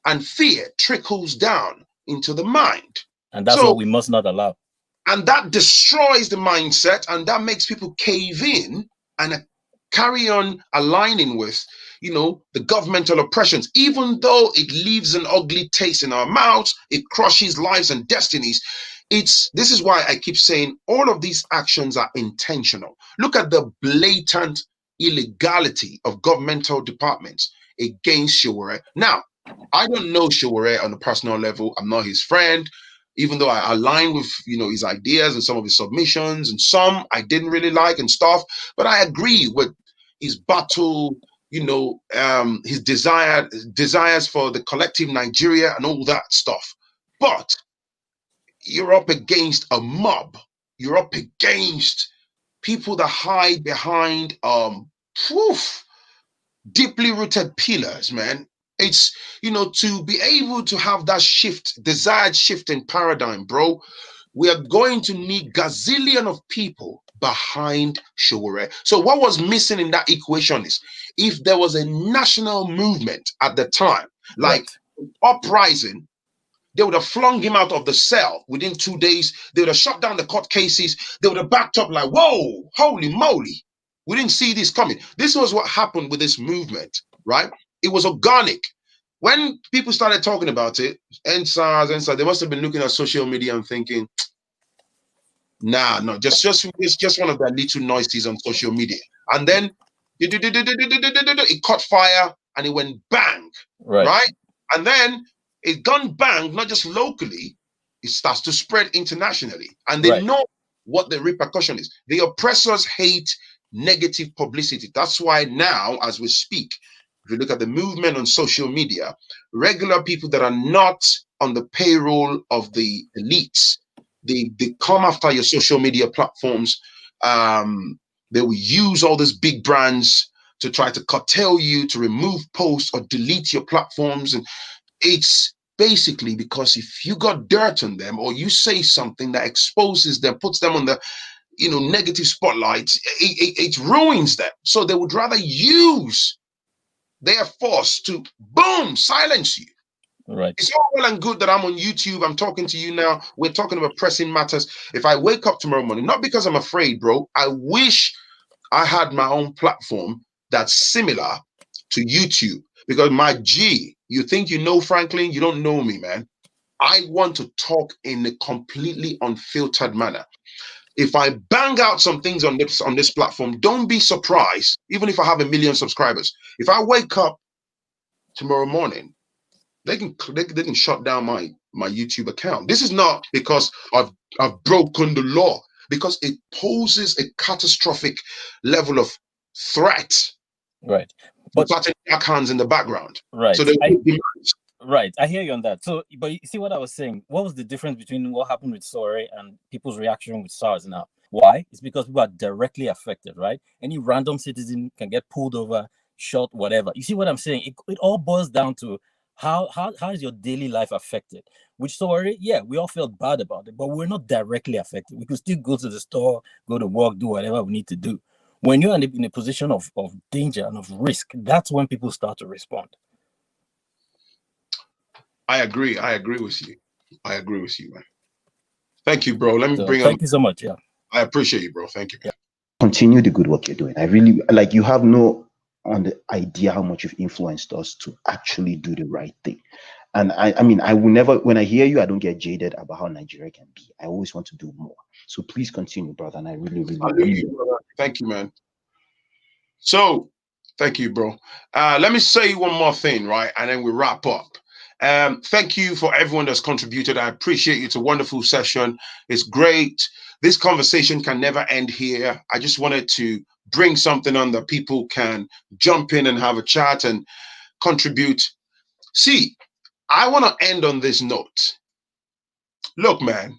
and fear trickles down into the mind. And that's what we must not allow. And that destroys the mindset, and that makes people cave in and carry on aligning with, the governmental oppressions. Even though it leaves an ugly taste in our mouths, it crushes lives and destinies. This is why I keep saying all of these actions are intentional. Look at the blatant illegality of governmental departments against Sowore. Now, I don't know Sowore on a personal level. I'm not his friend, even though I align with, his ideas and some of his submissions, and some I didn't really like and stuff. But I agree with his battle, his desires for the collective Nigeria and all that stuff. But you're up against a mob. You're up against people that hide behind deeply rooted pillars, man. It's, to be able to have that desired shift in paradigm, bro, we are going to need gazillion of people behind Sowore. So what was missing in that equation is, if there was a national movement at the time, like uprising, they would have flung him out of the cell within 2 days. They would have shut down the court cases. They would have backed up like, whoa, holy moly. We didn't see this coming. This was what happened with this movement, right? It was organic. When people started talking about it, End Sars, they must have been looking at social media and thinking, nah, no, just one of their little noises on social media. And then it caught fire and it went bang, right? And then it gone bang, not just locally, it starts to spread internationally. And they know what the repercussion is. The oppressors hate negative publicity. That's why now, as we speak, if you look at the movement on social media, regular people that are not on the payroll of the elites, they come after your social media platforms. They will use all these big brands to try to curtail you, to remove posts or delete your platforms. And it's basically because if you got dirt on them, or you say something that exposes them, puts them on the negative spotlight, it ruins them. So they would rather use their force to boom, silence you. It's all well and good that I'm on YouTube, I'm talking to you now, we're talking about pressing matters. If I wake up tomorrow morning, not because I'm afraid, bro, I wish I had my own platform that's similar to YouTube. Because my G, you think you know Phrankleen, you don't know me, man. I want to talk in a completely unfiltered manner. If I bang out some things on this platform, don't be surprised, even if I have 1 million subscribers. If I wake up tomorrow morning, they can shut down my YouTube account. This is not because I've broken the law, because it poses a catastrophic level of threat. Right. But dark hands in the background. Right. So I hear you on that. So, but you see what I was saying? What was the difference between what happened with Sowore and people's reaction with SARS now? Why? It's because people are directly affected, right? Any random citizen can get pulled over, shot, whatever. You see what I'm saying? It all boils down to how is your daily life affected? With Sowore, yeah, we all felt bad about it, but we're not directly affected. We could still go to the store, go to work, do whatever we need to do. When you're in a position of danger and of risk, that's when people start to respond. I agree with you. I agree with you, man. Thank you, bro. Let me Thank you so much. Yeah. I appreciate you, bro. Thank you. Yeah. Continue the good work you're doing. I really like, you have no on the idea how much you've influenced us to actually do the right thing. And I mean, I will never, when I hear you, I don't get jaded about how Nigeria can be. I always want to do more. So please continue, brother. And I really, really. Thank you, man. So, thank you, bro. Let me say one more thing, right? And then we wrap up. Thank you for everyone that's contributed. I appreciate it. It's a wonderful session. It's great. This conversation can never end here. I just wanted to bring something on that people can jump in and have a chat and contribute. See, I want to end on this note. Look, man,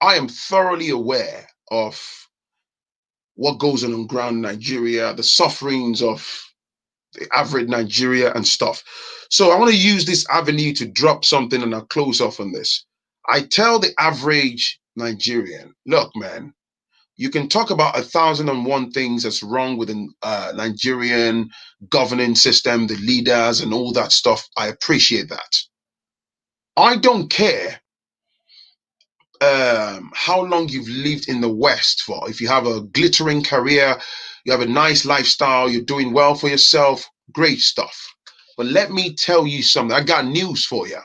I am thoroughly aware of what goes on ground in Nigeria, the sufferings of the average Nigeria and stuff. So I want to use this avenue to drop something and I'll close off on this. I tell the average Nigerian, look, man, you can talk about 1,001 things that's wrong with the Nigerian governing system, the leaders and all that stuff. I appreciate that. I don't care how long you've lived in the West for. If you have a glittering career, you have a nice lifestyle, you're doing well for yourself, great stuff. But let me tell you something. I got news for you.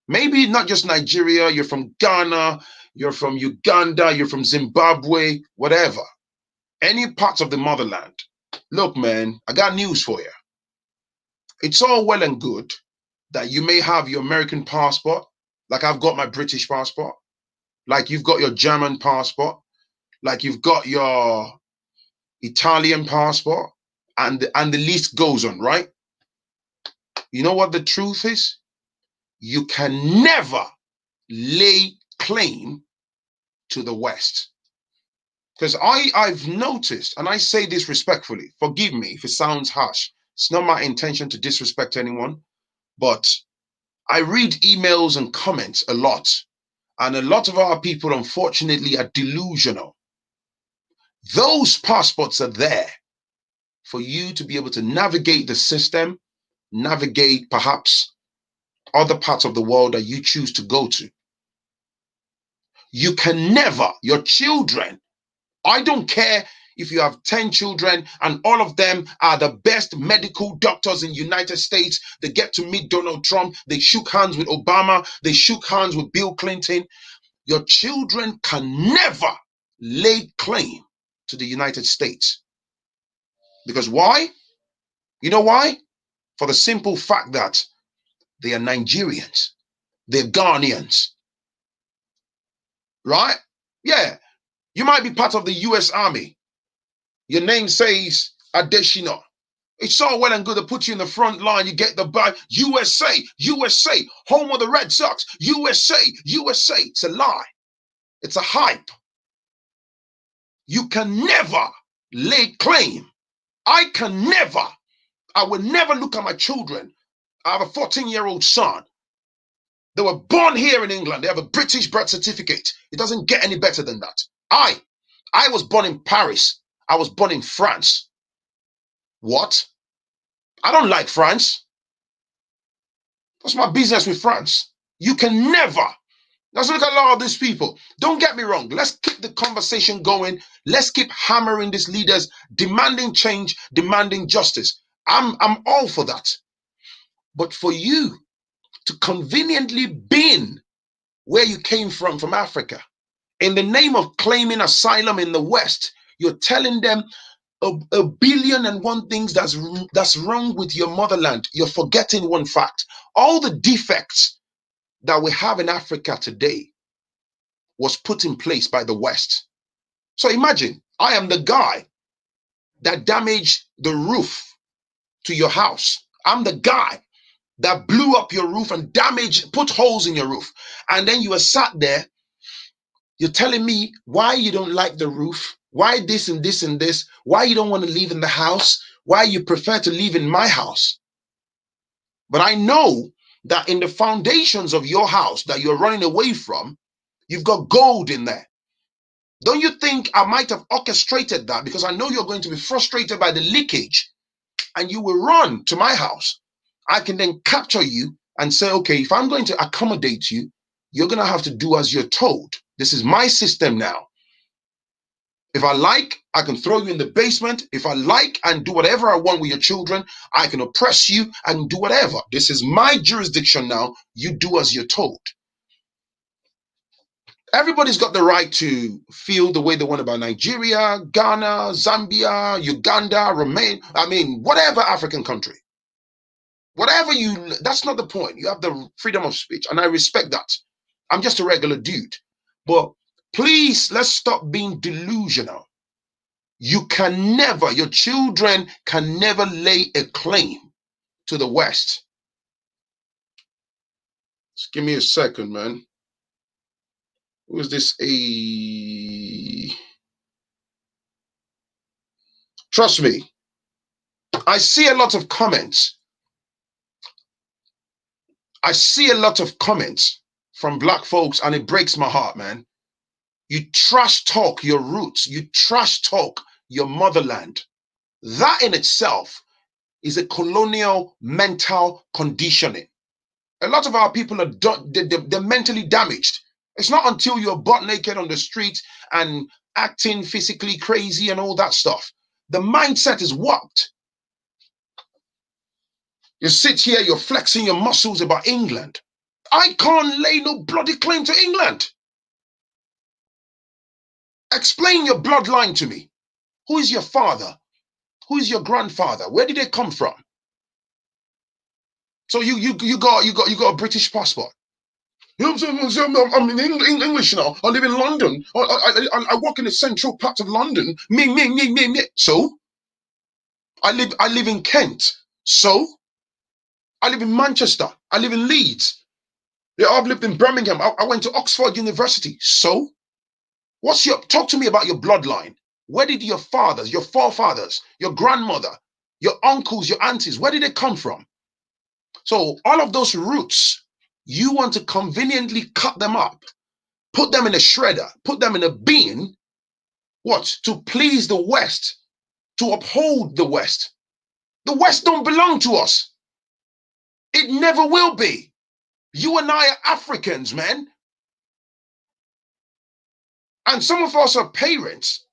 Maybe not just Nigeria, you're from Ghana, you're from Uganda, you're from Zimbabwe, whatever. Any parts of the motherland. Look, man, I got news for you. It's all well and good that you may have your American passport, like I've got my British passport, like you've got your German passport, like you've got your Italian passport, and the list goes on, right? You know what the truth is? You can never lay claim to the West. Because I've noticed, and I say this respectfully, forgive me if it sounds harsh. It's not my intention to disrespect anyone, but I read emails and comments a lot. And a lot of our people, unfortunately, are delusional. Those passports are there for you to be able to navigate the system, navigate perhaps other parts of the world that you choose to go to. You can never, your children, I don't care if you have 10 children and all of them are the best medical doctors in the United States. They get to meet Donald Trump. They shook hands with Obama. They shook hands with Bill Clinton. Your children can never lay claim to the United States. Because why? You know why? For the simple fact that they are Nigerians. They're Ghanaians. Right? Yeah. You might be part of the US Army. Your name says Adeshina. It's all well and good to put you in the front line. You get the badge. USA, USA, home of the Red Sox. USA, USA. It's a lie. It's a hype. You can never lay claim. I will never look at my children. I have a 14-year-old son. They were born here in England. They have a British birth certificate. It doesn't get any better than that. I was born in Paris. I was born in France. What? I don't like France. What's my business with France? You can never. Let's look at a lot of these people. Don't get me wrong. Let's keep the conversation going. Let's keep hammering these leaders, demanding change, demanding justice. I'm all for that. But for you to conveniently bin where you came from Africa, in the name of claiming asylum in the West, you're telling them a billion and one things that's wrong with your motherland. You're forgetting one fact. All the defects that we have in Africa today was put in place by the West. So imagine, I am the guy that damaged the roof to your house. I'm the guy that blew up your roof and put holes in your roof. And then you are sat there, you're telling me why you don't like the roof, why this and this and this, why you don't want to live in the house, why you prefer to live in my house. But I know that in the foundations of your house that you're running away from, you've got gold in there. Don't you think I might have orchestrated that? Because I know you're going to be frustrated by the leakage and you will run to my house. I can then capture you and say, okay, if I'm going to accommodate you, you're going to have to do as you're told. This is my system now. If I like, I can throw you in the basement. If I like and do whatever I want with your children, I can oppress you and do whatever. This is my jurisdiction now. You do as you're told. Everybody's got the right to feel the way they want about Nigeria, Ghana, Zambia, Uganda, Romania. I mean, whatever African country. Whatever you, that's not the point. You have the freedom of speech, and I respect that. I'm just a regular dude. But please, let's stop being delusional. You can never, your children can never lay a claim to the West. Just give me a second, man. Who is this? Trust me, I see a lot of comments. I see a lot of comments from black folks, and it breaks my heart, man. You trash talk your roots. You trash talk your motherland. That in itself is a colonial mental conditioning. A lot of our people are they're mentally damaged. It's not until you're butt naked on the street and acting physically crazy and all that stuff. The mindset is warped. You sit here, you're flexing your muscles about England. I can't lay no bloody claim to England. Explain your bloodline to me. Who is your father? Who is your grandfather? Where did they come from? So you got a British passport. I'm in English now. I live in London. I work in the central part of London. Me. So I live in Kent. So I live in Manchester. I live in Leeds. Yeah, I've lived in Birmingham. I went to Oxford University. So talk to me about your bloodline. Where did your fathers, your forefathers, your grandmother, your uncles, your aunties, where did they come from? So all of those roots, you want to conveniently cut them up, put them in a shredder, put them in a bin. What? To please the West, to uphold the West. The West don't belong to us. It never will be. You and I are Africans, man. And some of us are parents.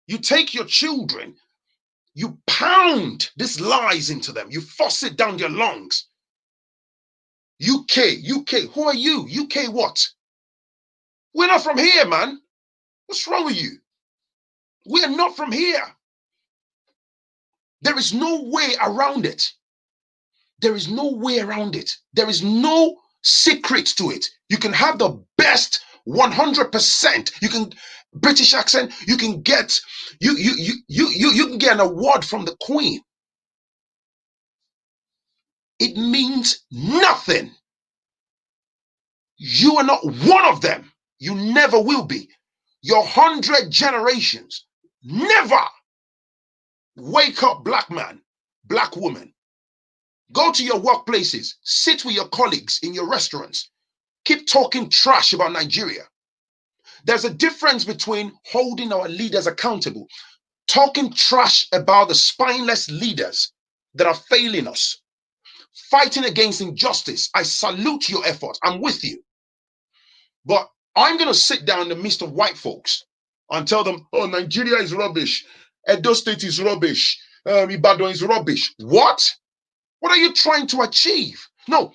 You take your children, you pound these lies into them, you force it down their lungs. UK, who are you? UK what? We're not from here, man. What's wrong with you? We're not from here. There is no way around it. There is no way around it. There is no secret to it. You can have the best 100%. You can British accent. You can get you can get an award from the Queen. It means nothing. You are not one of them. You never will be. Your 100 generations never. Wake up, black man, black woman. Go to your workplaces. Sit with your colleagues in your restaurants. Keep talking trash about Nigeria. There's a difference between holding our leaders accountable, talking trash about the spineless leaders that are failing us, fighting against injustice. I salute your effort. I'm with you. But I'm going to sit down in the midst of white folks and tell them, oh, Nigeria is rubbish. Edo State is rubbish. Ibadan is rubbish. What? What are you trying to achieve? No.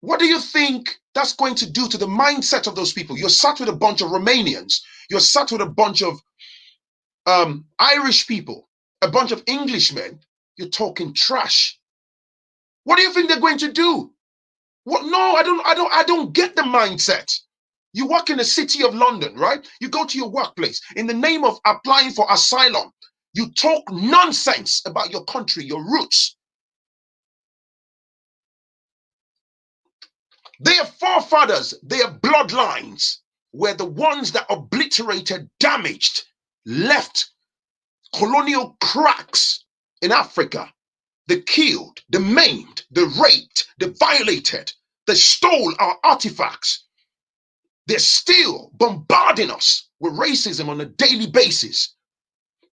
What do you think that's going to do to the mindset of those people? You're sat with a bunch of Romanians. You're sat with a bunch of Irish people, a bunch of Englishmen. You're talking trash. What do you think they're going to do? What? No, I don't get the mindset. You work in the city of London, right? You go to your workplace in the name of applying for asylum. You talk nonsense about your country, your roots. Their forefathers, their bloodlines were the ones that obliterated, damaged, left colonial cracks in Africa. They killed, they maimed, they raped, they violated, they stole our artifacts. They're still bombarding us with racism on a daily basis.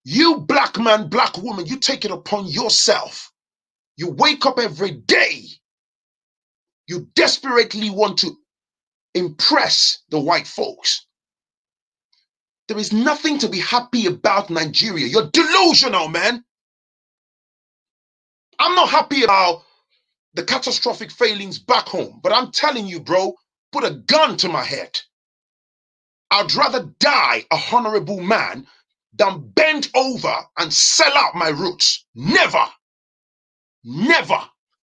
You black man, black woman, you take it upon yourself. You wake up every day. You desperately want to impress the white folks. There is nothing to be happy about, Nigeria. You're delusional, man. I'm not happy about the catastrophic failings back home, but I'm telling you, bro, put a gun to my head. I'd rather die a honorable man than bend over and sell out my roots. Never, never,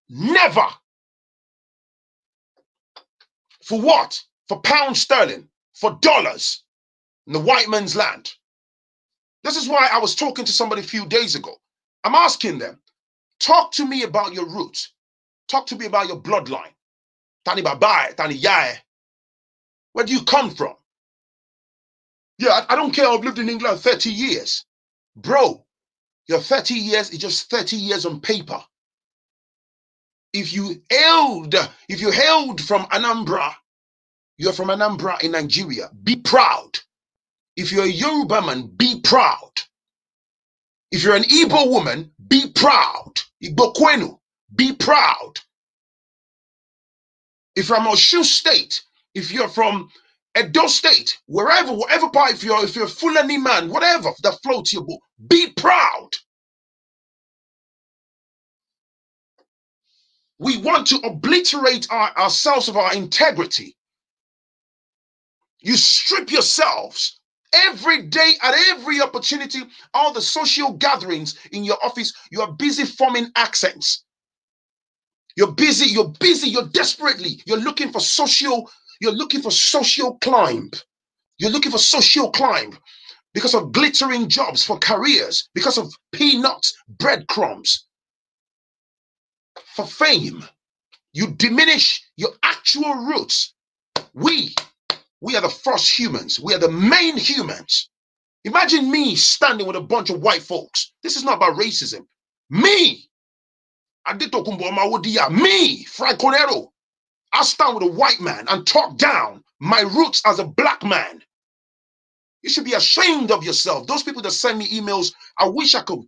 never. For what? For pound sterling, for dollars in the white man's land. This is why I was talking to somebody a few days ago. I'm asking them, talk to me about your roots. Talk to me about your bloodline. Tani Babai, Tani Yae. Where do you come from? Yeah, I don't care. I've lived in England 30 years. Bro, your 30 years is just 30 years on paper. If you hailed from Anambra, you're from Anambra in Nigeria, be proud. If you're a Yoruba man, be proud. If you're an Igbo woman, be proud. Igbo Kwenu, be proud. If you're from Osun State, if you're from Edo State, whatever part, if you're a Fulani man, whatever that floats your boat, be proud. We want to obliterate ourselves of our integrity. You strip yourselves every day at every opportunity, all the social gatherings in your office, you are busy forming accents. You're busy, you're desperately, you're looking for social climb. You're looking for social climb because of glittering jobs, for careers, because of peanuts, breadcrumbs, for fame. You diminish your actual roots. We are the first humans. We are the main humans. Imagine me standing with a bunch of white folks. This is not about racism. Me, me, Phrankleen, I stand with a white man and talk down my roots as a black man. You should be ashamed of yourself. Those people that send me emails, I wish I could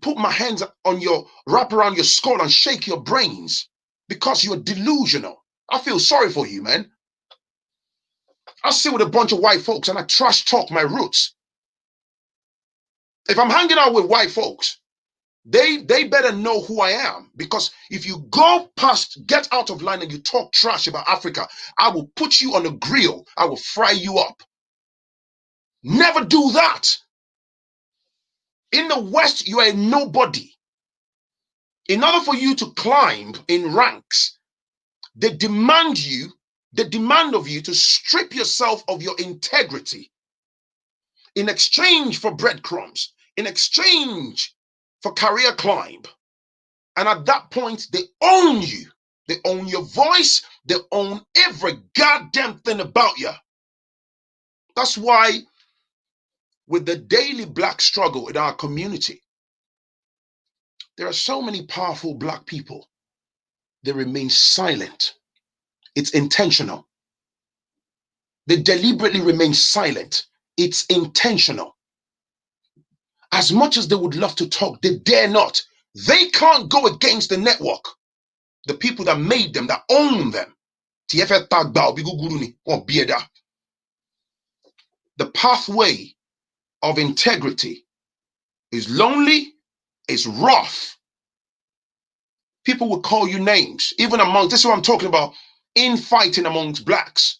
put my hands on wrap around your skull and shake your brains because you're delusional. I feel sorry for you, man. I sit with a bunch of white folks and I trash talk my roots. If I'm hanging out with white folks, they better know who I am, because if you get out of line and you talk trash about Africa, I will put you on a grill. I will fry you up. Never do that. In the West, you are a nobody. In order for you to climb in ranks, they demand of you to strip yourself of your integrity in exchange for breadcrumbs, in exchange for career climb. And at that point, they own you. They own your voice. They own every goddamn thing about you. That's why with the daily black struggle in our community, there are so many powerful black people. They remain silent. It's intentional. They deliberately remain silent. It's intentional. As much as they would love to talk, they dare not. They can't go against the network, the people that made them, that own them. The pathway of integrity is lonely, is rough. People will call you names, even this is what I'm talking about, infighting amongst blacks.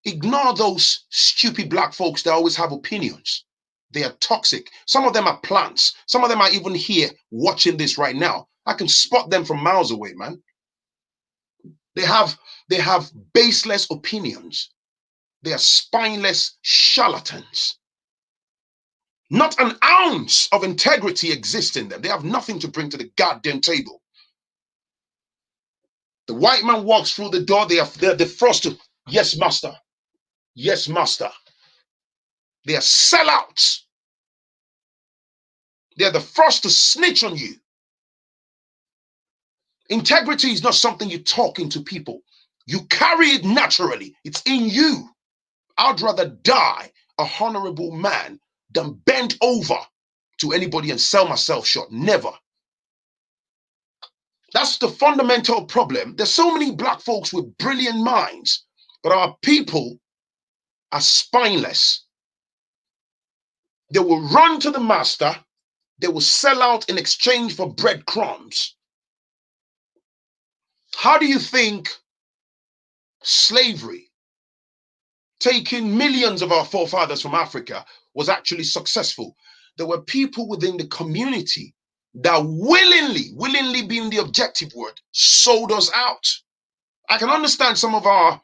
Ignore those stupid black folks that always have opinions. They are toxic. Some of them are plants. Some of them are even here watching this right now. I can spot them from miles away, man. They have baseless opinions. They are spineless charlatans. Not an ounce of integrity exists in them. They have nothing to bring to the goddamn table. The white man walks through the door. They're the first to, yes, master. Yes, master. They are sellouts. They're the first to snitch on you. Integrity is not something you talk into people. You carry it naturally. It's in you. I'd rather die a honorable man than bend over to anybody and sell myself short. Never. That's the fundamental problem. There's so many black folks with brilliant minds, but our people are spineless. They will run to the master. They will sell out in exchange for breadcrumbs. How do you think slavery, taking millions of our forefathers from Africa, was actually successful? There were people within the community that willingly being the objective word, sold us out. I can understand some of our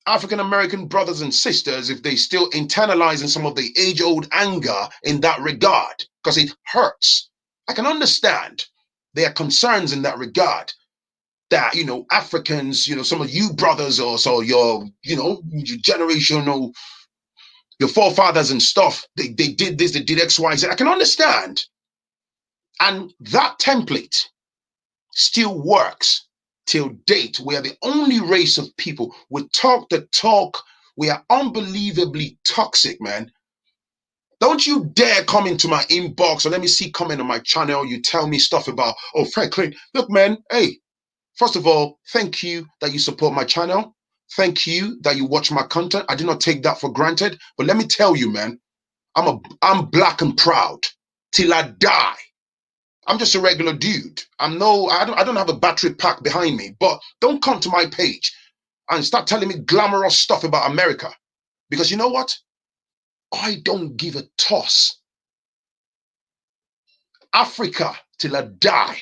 African-American brothers and sisters if they still internalizing some of the age-old anger in that regard, because it hurts. I can understand their concerns in that regard, that, you know, Africans, you know, some of you brothers or so, your, you know, your generational, your forefathers and stuff, they did this, they did X, Y, Z. I can understand. And that template still works till date. We are the only race of people. We talk the talk. We are unbelievably toxic, man. Don't you dare come into my inbox or let me see comment on my channel. You tell me stuff about, oh, Phrankleen. Look, man, hey, first of all, thank you that you support my channel. Thank you that you watch my content. I do not take that for granted. But let me tell you, man, I'm black and proud till I die. I'm just a regular dude. I don't have a battery pack behind me, but don't come to my page and start telling me glamorous stuff about America. Because you know what? I don't give a toss. Africa till I die.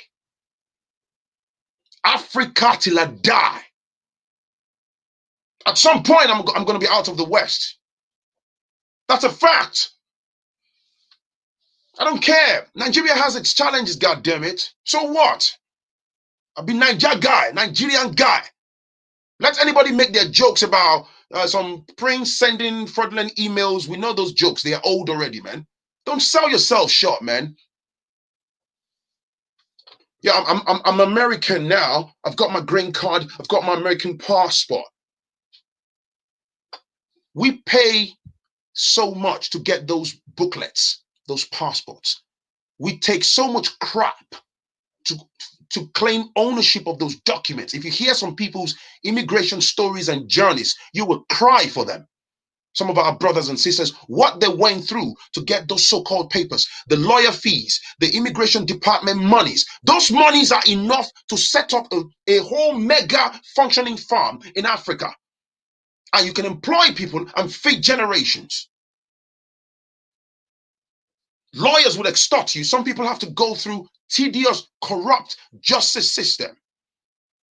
Africa till I die. At some point, I'm going to be out of the West. That's a fact. I don't care. Nigeria has its challenges, goddammit. So what? I'll be Nigerian guy. Let anybody make their jokes about some prince sending fraudulent emails. We know those jokes. They are old already, man. Don't sell yourself short, man. Yeah, I'm American now. I've got my green card. I've got my American passport. We pay so much to get those booklets, those passports. We take so much crap to claim ownership of those documents. If you hear some people's immigration stories and journeys, you will cry for them. Some of our brothers and sisters, what they went through to get those so-called papers, the lawyer fees, the immigration department monies. Those monies are enough to set up a whole mega functioning farm in Africa. And you can employ people and feed generations. Lawyers will extort you. Some people have to go through tedious, corrupt justice system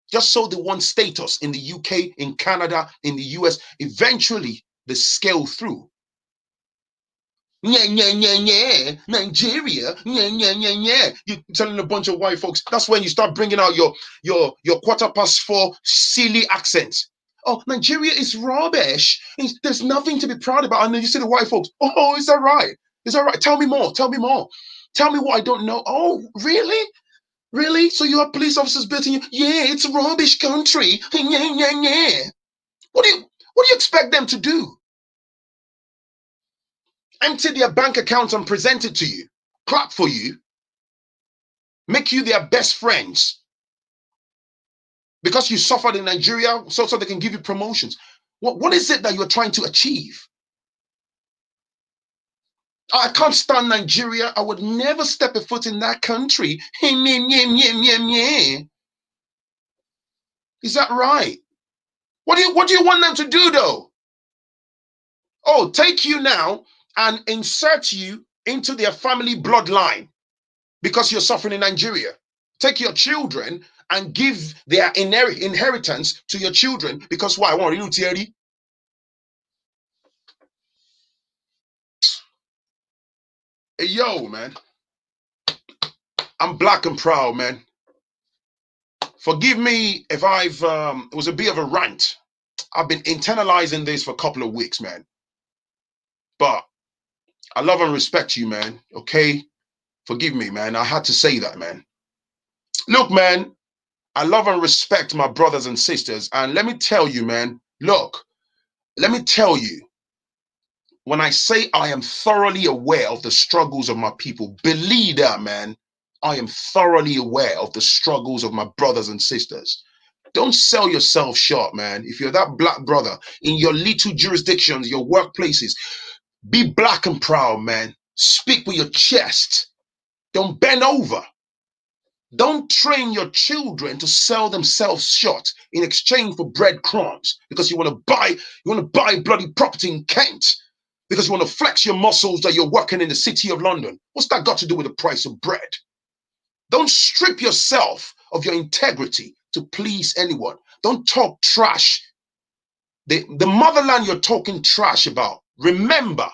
just so they want status in the UK, in Canada, in the US. Eventually, they scale through. Nigeria, you're telling a bunch of white folks. That's when you start bringing out your 4:15 silly accents. Oh, Nigeria is rubbish. There's nothing to be proud about. And then you see the white folks. Oh, is that right? Is that right? Tell me more. Tell me more. Tell me what I don't know. Oh, really? Really? So you have police officers beating you? Yeah, it's a rubbish country. What do you expect them to do? Empty their bank accounts and present it to you, clap for you, make you their best friends because you suffered in Nigeria, so they can give you promotions. What is it that you're trying to achieve? I can't stand Nigeria. I would never step a foot in that country. Is that right? What do you want them to do though? Oh, take you now and insert you into their family bloodline because you're suffering in Nigeria. Take your children and give their inheritance to your children because why? I want you to Hey, yo, man. I'm black and proud, man. Forgive me if it was a bit of a rant. I've been internalizing this for a couple of weeks, man. But I love and respect you, man. Okay? Forgive me, man. I had to say that, man. Look, man, I love and respect my brothers and sisters. And let me tell you, man, look, let me tell you, when I say I am thoroughly aware of the struggles of my people, believe that, man, I am thoroughly aware of the struggles of my brothers and sisters. Don't sell yourself short, man. If you're that black brother in your little jurisdictions, your workplaces, Be black and proud, man. Speak with your chest. Don't bend over. Don't train your children to sell themselves short in exchange for breadcrumbs because you want to buy bloody property in Kent because you want to flex your muscles that you're working in the city of London. What's that got to do with the price of bread? Don't strip yourself of your integrity to please anyone. Don't talk trash. The motherland you're talking trash about, remember,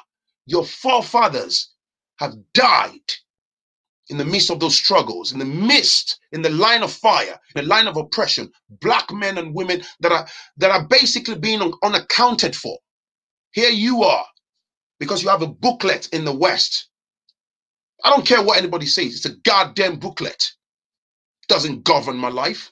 your forefathers have died in the midst of those struggles, in the line of fire, in the line of oppression, black men and women that are basically being unaccounted for. Here you are, because you have a booklet in the West. I don't care what anybody says. It's a goddamn booklet. It doesn't govern my life.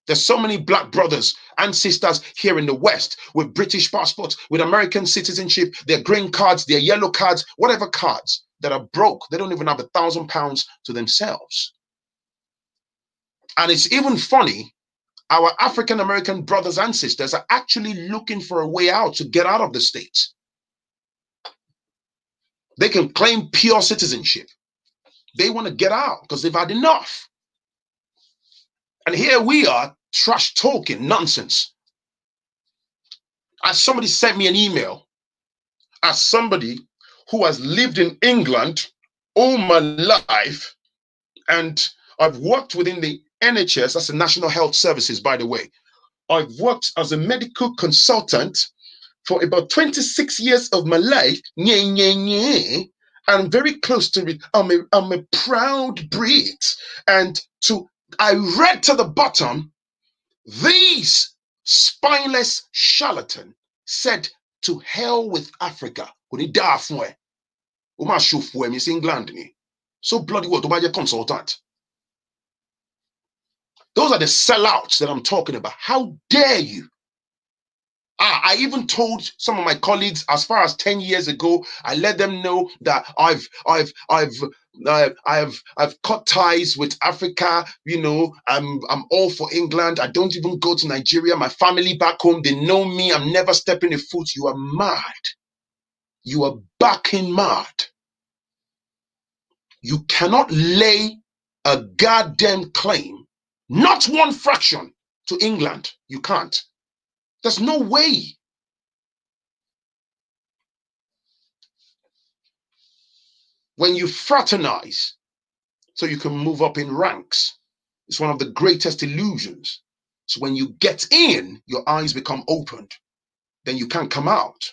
There's so many black brothers and sisters here in the West with British passports, with American citizenship, their green cards, their yellow cards, whatever cards, that are broke. They don't even have £1,000 to themselves. And it's even funny, our African American brothers and sisters are actually looking for a way out to get out of the States. They can claim pure citizenship. They want to get out because they've had enough. And here we are, trash talking nonsense. As somebody sent me an email, as somebody who has lived in England all my life, and I've worked within the NHS, that's the National Health Services, by the way. I've worked as a medical consultant for about 26 years of my life. I'm very close to it. I'm a proud Brit. And I read to the bottom, these spineless charlatan said, to hell with Africa. England. So bloody what about your consultant? Those are the sellouts that I'm talking about. How dare you? I even told some of my colleagues as far as 10 years ago, I let them know that I've cut ties with Africa. You know, I'm all for England. I don't even go to Nigeria. My family back home, they know me. I'm never stepping a foot. You are mad. You are backing mad. You cannot lay a goddamn claim, not one fraction, to England. You can't. There's no way. When you fraternize so you can move up in ranks, it's one of the greatest illusions. So when you get in, your eyes become opened. Then you can't come out.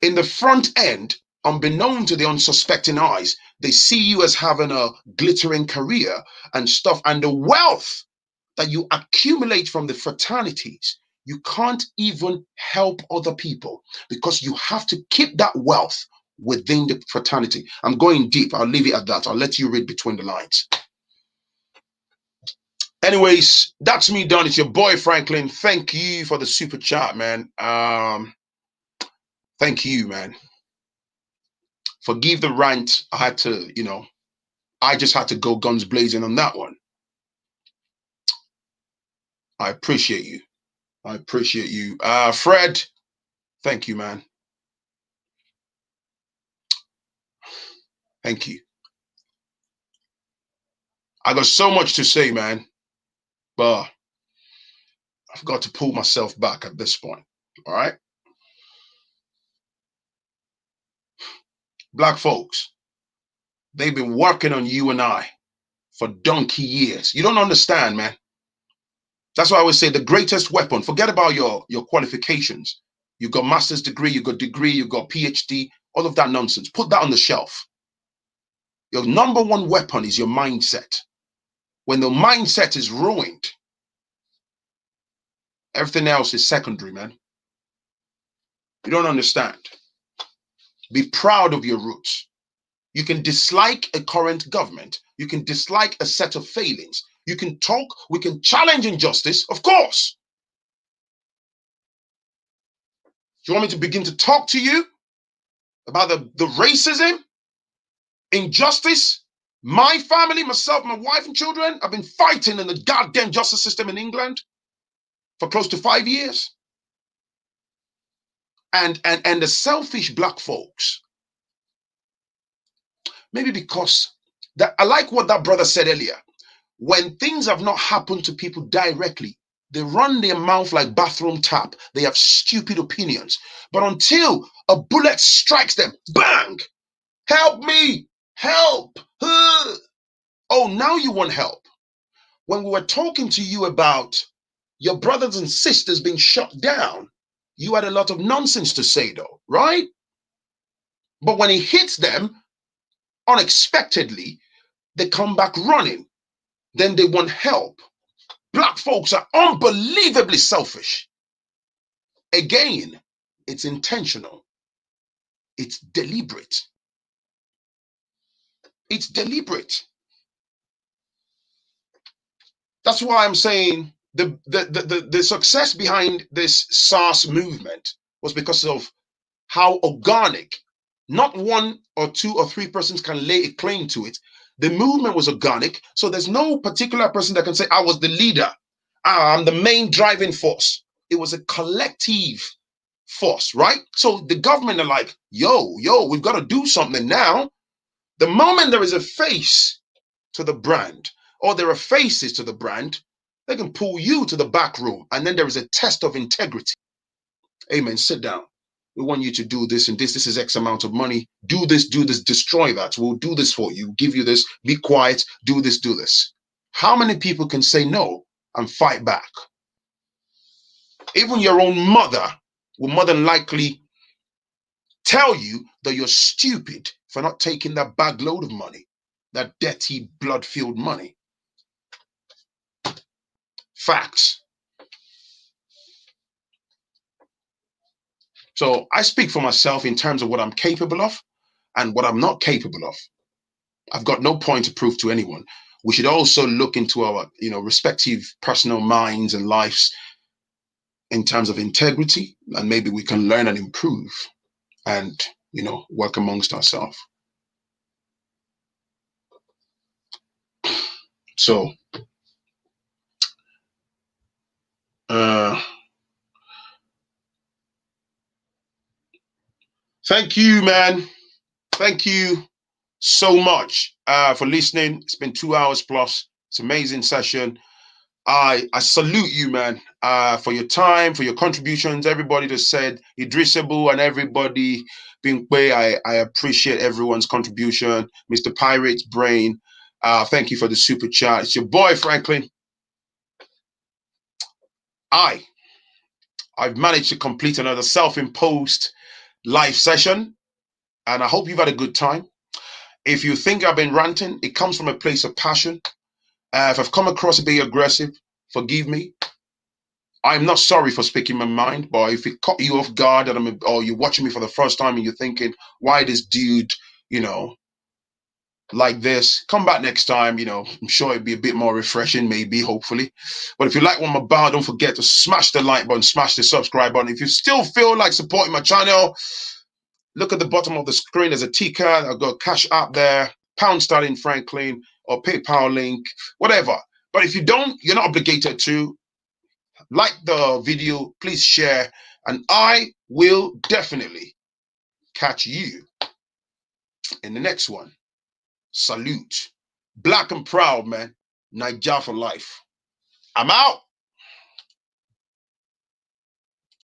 In the front end, unbeknown to the unsuspecting eyes, they see you as having a glittering career and stuff, and the wealth that you accumulate from the fraternities, you can't even help other people because you have to keep that wealth within the fraternity. I'm going deep. I'll leave it at that. I'll let you read between the lines. Anyways, that's me done. It's your boy Phrankleen. Thank you for the super chat, man. Thank you, man. Forgive the rant. I had to, I just had to go guns blazing on that one. I appreciate you. I appreciate you. Fred, thank you, man. Thank you. I got so much to say, man, but I've got to pull myself back at this point. All right. Black folks, they've been working on you and I for donkey years. You don't understand, man. That's why I always say the greatest weapon, forget about your qualifications. You got master's degree, you got PhD, all of that nonsense. Put that on the shelf. Your number one weapon is your mindset. When the mindset is ruined, everything else is secondary, man. You don't understand. Be proud of your roots. You can dislike a current government. You can dislike a set of failings. You can talk, we can challenge injustice, of course. Do you want me to begin to talk to you about the racism, injustice? My family, myself, my wife and children have been fighting in the goddamn justice system in England for close to 5 years. And the selfish black folks, maybe because that, I like what that brother said earlier. When things have not happened to people directly, they run their mouth like bathroom tap. They have stupid opinions. But until a bullet strikes them, bang! Help me! Help! Oh, now you want help. When we were talking to you about your brothers and sisters being shut down, you had a lot of nonsense to say though, right? But when it hits them unexpectedly, they come back running. Then they want help. Black folks are unbelievably selfish. Again, it's intentional. It's deliberate. It's deliberate. That's why I'm saying the success behind this SARS movement was because of how organic, not one or two or three persons can lay a claim to it. The movement was organic, so there's no particular person that can say, I was the leader, I'm the main driving force. It was a collective force, right? So the government are like, yo, we've got to do something now. The moment there is a face to the brand, or there are faces to the brand, they can pull you to the back room, and then there is a test of integrity. Amen. Sit down. We want you to do this and this. This is X amount of money. Do this, destroy that. We'll do this for you. Give you this. Be quiet. Do this, do this. How many people can say no and fight back? Even your own mother will more than likely tell you that you're stupid for not taking that bag load of money, that dirty, blood-filled money. Facts. So I speak for myself in terms of what I'm capable of and what I'm not capable of. I've got no point to prove to anyone. We should also look into our, respective personal minds and lives in terms of integrity, and maybe we can learn and improve and, work amongst ourselves. So, thank you, man. Thank you so much for listening. It's been 2 hours plus. It's an amazing session. I salute you, man, for your time, for your contributions. Everybody that said Idrisable and everybody being way, I appreciate everyone's contribution. Mr. Pirate's Brain, thank you for the super chat. It's your boy Phrankleen. I've managed to complete another self-imposed live session, and I hope you've had a good time. If you think I've been ranting, it comes from a place of passion. If I've come across a bit aggressive, forgive me. I'm not sorry for speaking my mind, but if it caught you off guard or you're watching me for the first time and you're thinking, why this dude, like this, come back next time. I'm sure it'd be a bit more refreshing, maybe, hopefully. But if you like what I'm about, don't forget to smash the like button, smash the subscribe button. If you still feel like supporting my channel, look at the bottom of the screen. There's a T-card. I've got Cash App there, # Phrankleen, or PayPal link, whatever. But if you don't, you're not obligated to. Like the video, please share, and I will definitely catch you in the next one. Salute. Black and proud, man. Niger for life. I'm out.